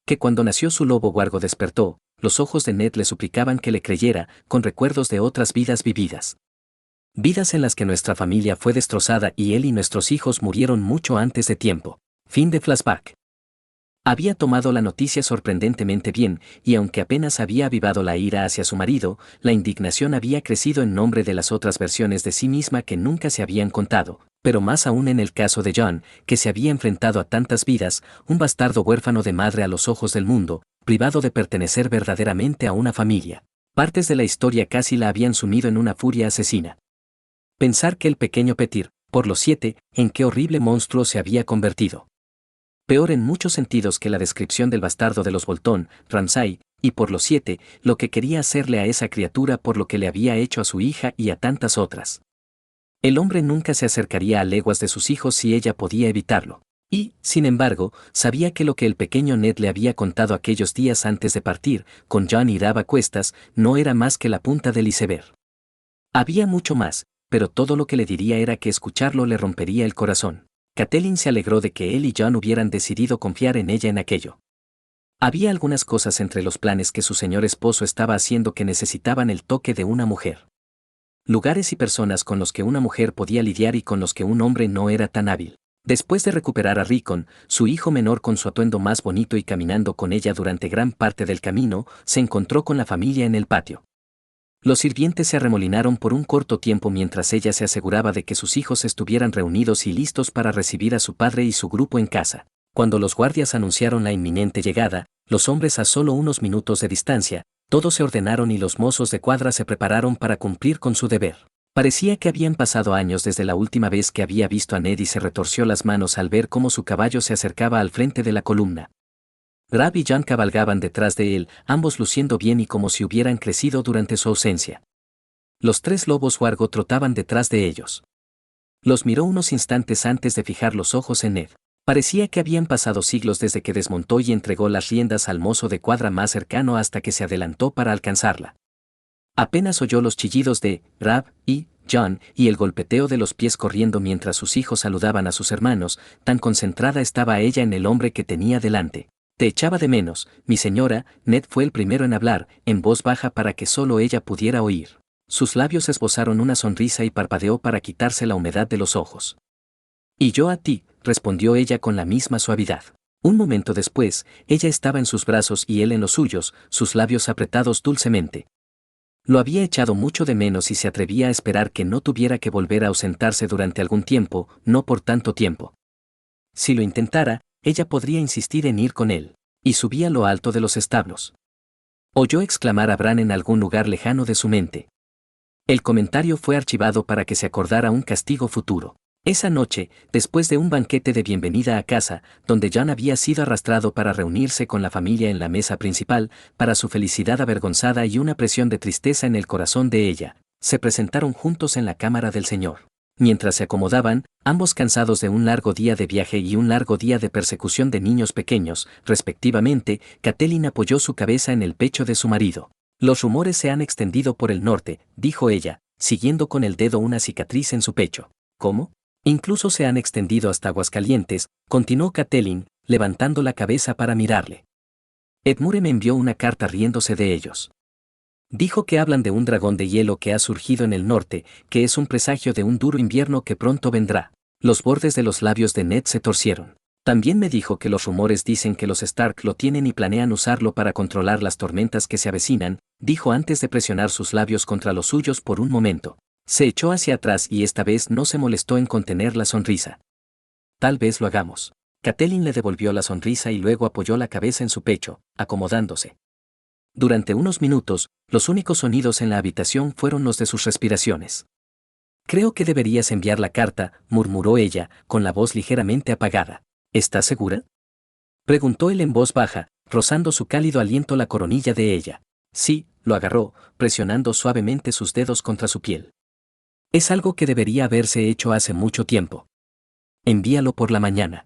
Que cuando nació su lobo huargo despertó, los ojos de Ned le suplicaban que le creyera, con recuerdos de otras vidas vividas. Vidas en las que nuestra familia fue destrozada y él y nuestros hijos murieron mucho antes de tiempo. Fin de flashback. Había tomado la noticia sorprendentemente bien, y aunque apenas había avivado la ira hacia su marido, la indignación había crecido en nombre de las otras versiones de sí misma que nunca se habían contado, pero más aún en el caso de Jon, que se había enfrentado a tantas vidas, un bastardo huérfano de madre a los ojos del mundo, privado de pertenecer verdaderamente a una familia. Partes de la historia casi la habían sumido en una furia asesina. Pensar que el pequeño Petyr, por los 7, en qué horrible monstruo se había convertido. Peor en muchos sentidos que la descripción del bastardo de los Bolton, Ramsay, y por los 7, lo que quería hacerle a esa criatura por lo que le había hecho a su hija y a tantas otras. El hombre nunca se acercaría a leguas de sus hijos si ella podía evitarlo. Y, sin embargo, sabía que lo que el pequeño Ned le había contado aquellos días antes de partir, con Jon y Dava a cuestas, no era más que la punta del iceberg. Había mucho más, pero todo lo que le diría era que escucharlo le rompería el corazón. Catelyn se alegró de que él y Jon hubieran decidido confiar en ella en aquello. Había algunas cosas entre los planes que su señor esposo estaba haciendo que necesitaban el toque de una mujer. Lugares y personas con los que una mujer podía lidiar y con los que un hombre no era tan hábil. Después de recuperar a Rickon, su hijo menor con su atuendo más bonito y caminando con ella durante gran parte del camino, se encontró con la familia en el patio. Los sirvientes se arremolinaron por un corto tiempo mientras ella se aseguraba de que sus hijos estuvieran reunidos y listos para recibir a su padre y su grupo en casa. Cuando los guardias anunciaron la inminente llegada, los hombres a solo unos minutos de distancia, todos se ordenaron y los mozos de cuadra se prepararon para cumplir con su deber. Parecía que habían pasado años desde la última vez que había visto a Ned y se retorció las manos al ver cómo su caballo se acercaba al frente de la columna. Rab y Jan cabalgaban detrás de él, ambos luciendo bien y como si hubieran crecido durante su ausencia. Los 3 lobos huargo trotaban detrás de ellos. Los miró unos instantes antes de fijar los ojos en Ned. Parecía que habían pasado siglos desde que desmontó y entregó las riendas al mozo de cuadra más cercano hasta que se adelantó para alcanzarla. Apenas oyó los chillidos de Rab y Jan y el golpeteo de los pies corriendo mientras sus hijos saludaban a sus hermanos, tan concentrada estaba ella en el hombre que tenía delante. Te echaba de menos, mi señora. Ned fue el primero en hablar, en voz baja para que solo ella pudiera oír. Sus labios esbozaron una sonrisa y parpadeó para quitarse la humedad de los ojos. Y yo a ti, respondió ella con la misma suavidad. Un momento después, ella estaba en sus brazos y él en los suyos, sus labios apretados dulcemente. Lo había echado mucho de menos y se atrevía a esperar que no tuviera que volver a ausentarse durante algún tiempo, no por tanto tiempo. Si lo intentara, ella podría insistir en ir con él. Y subía a lo alto de los establos. Oyó exclamar a Bran en algún lugar lejano de su mente. El comentario fue archivado para que se acordara un castigo futuro. Esa noche, después de un banquete de bienvenida a casa, donde Jan había sido arrastrado para reunirse con la familia en la mesa principal, para su felicidad avergonzada y una presión de tristeza en el corazón de ella, se presentaron juntos en la cámara del Señor. Mientras se acomodaban, ambos cansados de un largo día de viaje y un largo día de persecución de niños pequeños, respectivamente, Catelyn apoyó su cabeza en el pecho de su marido. Los rumores se han extendido por el norte, dijo ella, siguiendo con el dedo una cicatriz en su pecho. ¿Cómo? Incluso se han extendido hasta Aguascalientes, continuó Catelyn, levantando la cabeza para mirarle. Edmure me envió una carta riéndose de ellos. Dijo que hablan de un dragón de hielo que ha surgido en el norte, que es un presagio de un duro invierno que pronto vendrá. Los bordes de los labios de Ned se torcieron. También me dijo que los rumores dicen que los Stark lo tienen y planean usarlo para controlar las tormentas que se avecinan, dijo antes de presionar sus labios contra los suyos por un momento. Se echó hacia atrás y esta vez no se molestó en contener la sonrisa. Tal vez lo hagamos. Catelyn le devolvió la sonrisa y luego apoyó la cabeza en su pecho, acomodándose. Durante unos minutos, los únicos sonidos en la habitación fueron los de sus respiraciones. Creo que deberías enviar la carta, murmuró ella, con la voz ligeramente apagada. ¿Estás segura? Preguntó él en voz baja, rozando su cálido aliento la coronilla de ella. Sí, lo agarró, presionando suavemente sus dedos contra su piel. Es algo que debería haberse hecho hace mucho tiempo. Envíalo por la mañana.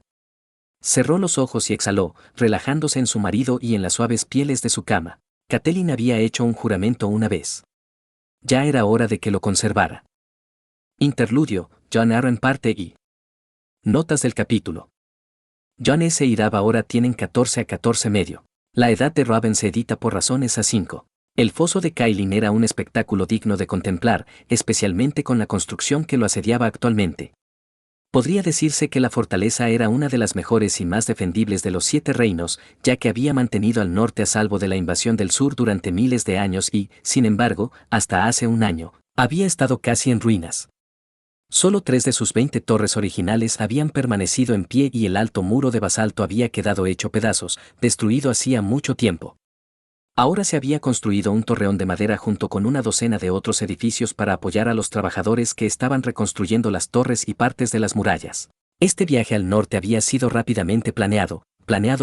Cerró los ojos y exhaló, relajándose en su marido y en las suaves pieles de su cama. Catelyn había hecho un juramento una vez. Ya era hora de que lo conservara. Interludio, Jon Arryn parte y notas del capítulo. Jon S. y Dab ahora tienen 14 a 14 medio. La edad de Raven se edita por razones a 5. El foso de Kailin era un espectáculo digno de contemplar, especialmente con la construcción que lo asediaba actualmente. Podría decirse que la fortaleza era una de las mejores y más defendibles de los 7 reinos, ya que había mantenido al norte a salvo de la invasión del sur durante miles de años y, sin embargo, hasta hace un año, había estado casi en ruinas. Solo 3 de sus 20 torres originales habían permanecido en pie y el alto muro de basalto había quedado hecho pedazos, destruido hacía mucho tiempo. Ahora se había construido un torreón de madera junto con una docena de otros edificios para apoyar a los trabajadores que estaban reconstruyendo las torres y partes de las murallas. Este viaje al norte había sido rápidamente planeado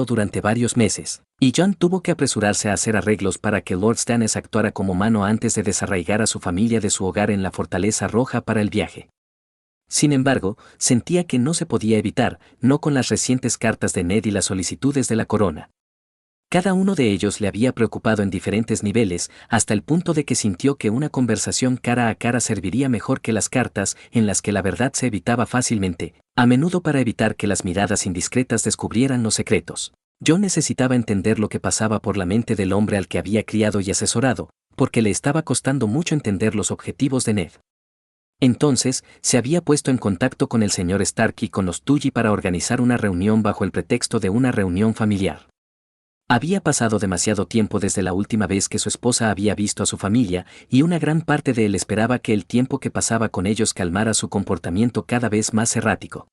durante varios meses, y Jon tuvo que apresurarse a hacer arreglos para que Lord Stannis actuara como mano antes de desarraigar a su familia de su hogar en la Fortaleza Roja para el viaje. Sin embargo, sentía que no se podía evitar, no con las recientes cartas de Ned y las solicitudes de la corona. Cada uno de ellos le había preocupado en diferentes niveles, hasta el punto de que sintió que una conversación cara a cara serviría mejor que las cartas, en las que la verdad se evitaba fácilmente, a menudo para evitar que las miradas indiscretas descubrieran los secretos. Jon necesitaba entender lo que pasaba por la mente del hombre al que había criado y asesorado, porque le estaba costando mucho entender los objetivos de Ned. Entonces, se había puesto en contacto con el señor Stark y con los Tully para organizar una reunión bajo el pretexto de una reunión familiar. Había pasado demasiado tiempo desde la última vez que su esposa había visto a su familia, y una gran parte de él esperaba que el tiempo que pasaba con ellos calmara su comportamiento cada vez más errático.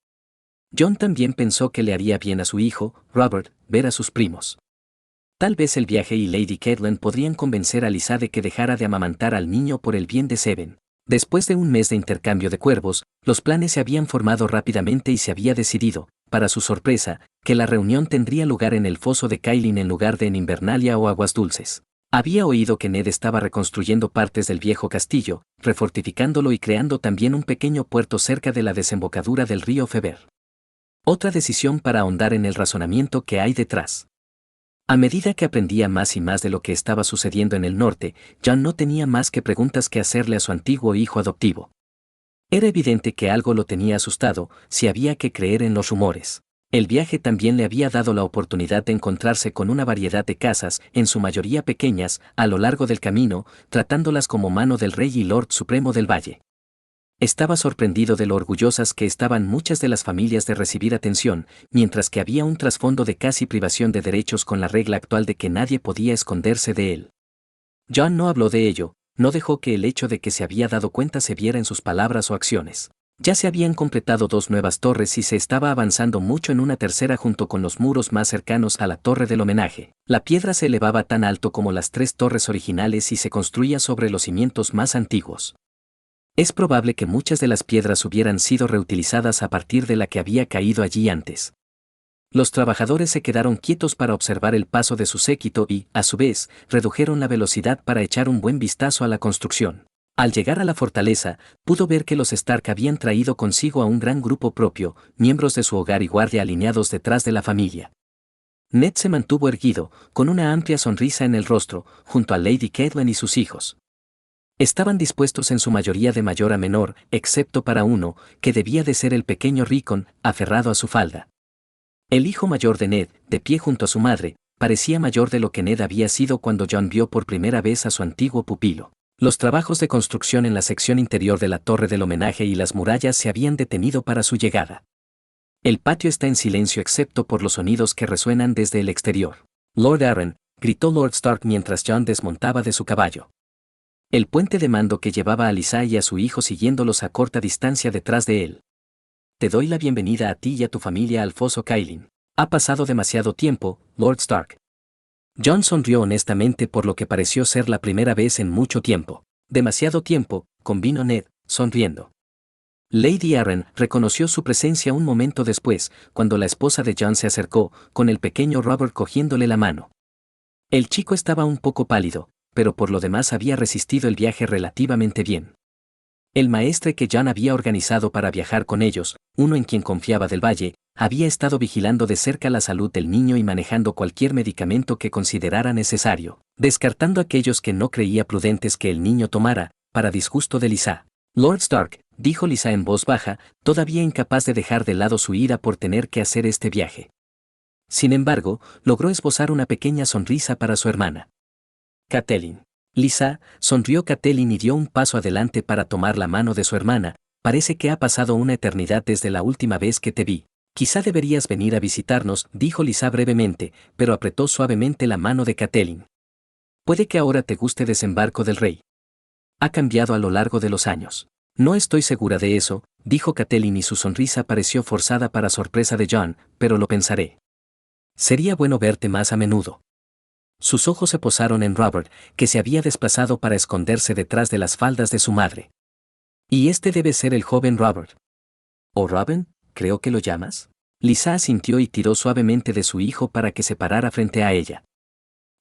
John también pensó que le haría bien a su hijo, Robert, ver a sus primos. Tal vez el viaje y Lady Catelyn podrían convencer a Lisa de que dejara de amamantar al niño por el bien de Seven. Después de un mes de intercambio de cuervos, los planes se habían formado rápidamente y se había decidido, para su sorpresa, que la reunión tendría lugar en el foso de Cailin en lugar de en Invernalia o Aguas Dulces. Había oído que Ned estaba reconstruyendo partes del viejo castillo, refortificándolo y creando también un pequeño puerto cerca de la desembocadura del río Feber. Otra decisión para ahondar en el razonamiento que hay detrás. A medida que aprendía más y más de lo que estaba sucediendo en el norte, John no tenía más que preguntas que hacerle a su antiguo hijo adoptivo. Era evidente que algo lo tenía asustado, si había que creer en los rumores. El viaje también le había dado la oportunidad de encontrarse con una variedad de casas, en su mayoría pequeñas, a lo largo del camino, tratándolas como mano del rey y Lord Supremo del Valle. Estaba sorprendido de lo orgullosas que estaban muchas de las familias de recibir atención, mientras que había un trasfondo de casi privación de derechos con la regla actual de que nadie podía esconderse de él. John no habló de ello, no dejó que el hecho de que se había dado cuenta se viera en sus palabras o acciones. Ya se habían completado 2 nuevas torres y se estaba avanzando mucho en una tercera junto con los muros más cercanos a la torre del homenaje. La piedra se elevaba tan alto como las 3 torres originales y se construía sobre los cimientos más antiguos. Es probable que muchas de las piedras hubieran sido reutilizadas a partir de la que había caído allí antes. Los trabajadores se quedaron quietos para observar el paso de su séquito y, a su vez, redujeron la velocidad para echar un buen vistazo a la construcción. Al llegar a la fortaleza, pudo ver que los Stark habían traído consigo a un gran grupo propio, miembros de su hogar y guardia alineados detrás de la familia. Ned se mantuvo erguido, con una amplia sonrisa en el rostro, junto a Lady Catelyn y sus hijos. Estaban dispuestos en su mayoría de mayor a menor, excepto para uno, que debía de ser el pequeño Rickon, aferrado a su falda. El hijo mayor de Ned, de pie junto a su madre, parecía mayor de lo que Ned había sido cuando John vio por primera vez a su antiguo pupilo. Los trabajos de construcción en la sección interior de la torre del homenaje y las murallas se habían detenido para su llegada. El patio está en silencio excepto por los sonidos que resuenan desde el exterior. Lord Arryn, gritó Lord Stark mientras John desmontaba de su caballo. El puente de mando que llevaba a Lisa y a su hijo siguiéndolos a corta distancia detrás de él. Te doy la bienvenida a ti y a tu familia al foso Cailin. Ha pasado demasiado tiempo, Lord Stark. John sonrió honestamente por lo que pareció ser la primera vez en mucho tiempo. Demasiado tiempo, convino Ned, sonriendo. Lady Arryn reconoció su presencia un momento después, cuando la esposa de John se acercó, con el pequeño Robert cogiéndole la mano. El chico estaba un poco pálido, pero por lo demás había resistido el viaje relativamente bien. El maestre que John había organizado para viajar con ellos, uno en quien confiaba del Valle, había estado vigilando de cerca la salud del niño y manejando cualquier medicamento que considerara necesario, descartando aquellos que no creía prudentes que el niño tomara, para disgusto de Lisa. Lord Stark, dijo Lisa en voz baja, todavía incapaz de dejar de lado su ira por tener que hacer este viaje. Sin embargo, logró esbozar una pequeña sonrisa para su hermana. Catelyn. Lisa, sonrió Catelyn y dio un paso adelante para tomar la mano de su hermana. Parece que ha pasado una eternidad desde la última vez que te vi. Quizá deberías venir a visitarnos, dijo Lisa brevemente, pero apretó suavemente la mano de Catelyn. Puede que ahora te guste Desembarco del Rey. Ha cambiado a lo largo de los años. No estoy segura de eso, dijo Catelyn y su sonrisa pareció forzada para sorpresa de John, pero lo pensaré. Sería bueno verte más a menudo. Sus ojos se posaron en Robert, que se había desplazado para esconderse detrás de las faldas de su madre. Y este debe ser el joven Robert. ¿O Robin, creo que lo llamas? Lisa asintió y tiró suavemente de su hijo para que se parara frente a ella.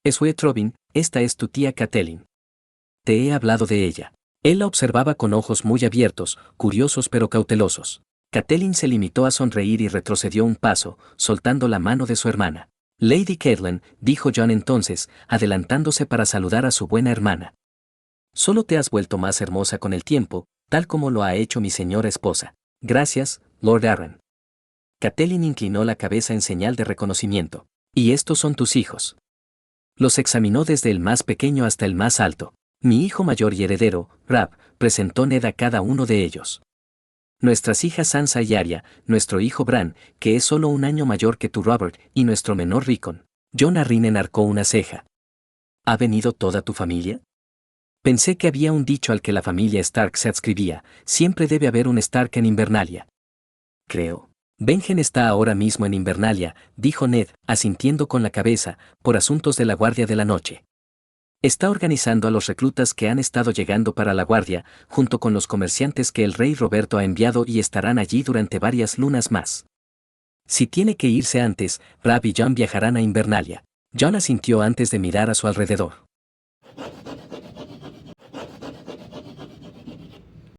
Es Robin, esta es tu tía Catelyn. Te he hablado de ella. Él la observaba con ojos muy abiertos, curiosos pero cautelosos. Catelyn se limitó a sonreír y retrocedió un paso, soltando la mano de su hermana. Lady Catelyn, dijo John entonces, adelantándose para saludar a su buena hermana. Solo te has vuelto más hermosa con el tiempo, tal como lo ha hecho mi señora esposa. Gracias, Lord Arryn. Catelyn inclinó la cabeza en señal de reconocimiento. ¿Y estos son tus hijos? Los examinó desde el más pequeño hasta el más alto. Mi hijo mayor y heredero, Rab, presentó Ned a cada uno de ellos. Nuestras hijas Sansa y Arya, nuestro hijo Bran, que es solo un año mayor que tu Robert, y nuestro menor Rickon. Jon Arryn enarcó una ceja. ¿Ha venido toda tu familia? Pensé que había un dicho al que la familia Stark se adscribía: siempre debe haber un Stark en Invernalia. Creo. Benjen está ahora mismo en Invernalia, dijo Ned, asintiendo con la cabeza, por asuntos de la Guardia de la Noche. Está organizando a los reclutas que han estado llegando para la Guardia, junto con los comerciantes que el rey Roberto ha enviado y estarán allí durante varias lunas más. Si tiene que irse antes, Rab y Jon viajarán a Invernalia. Jon asintió antes de mirar a su alrededor.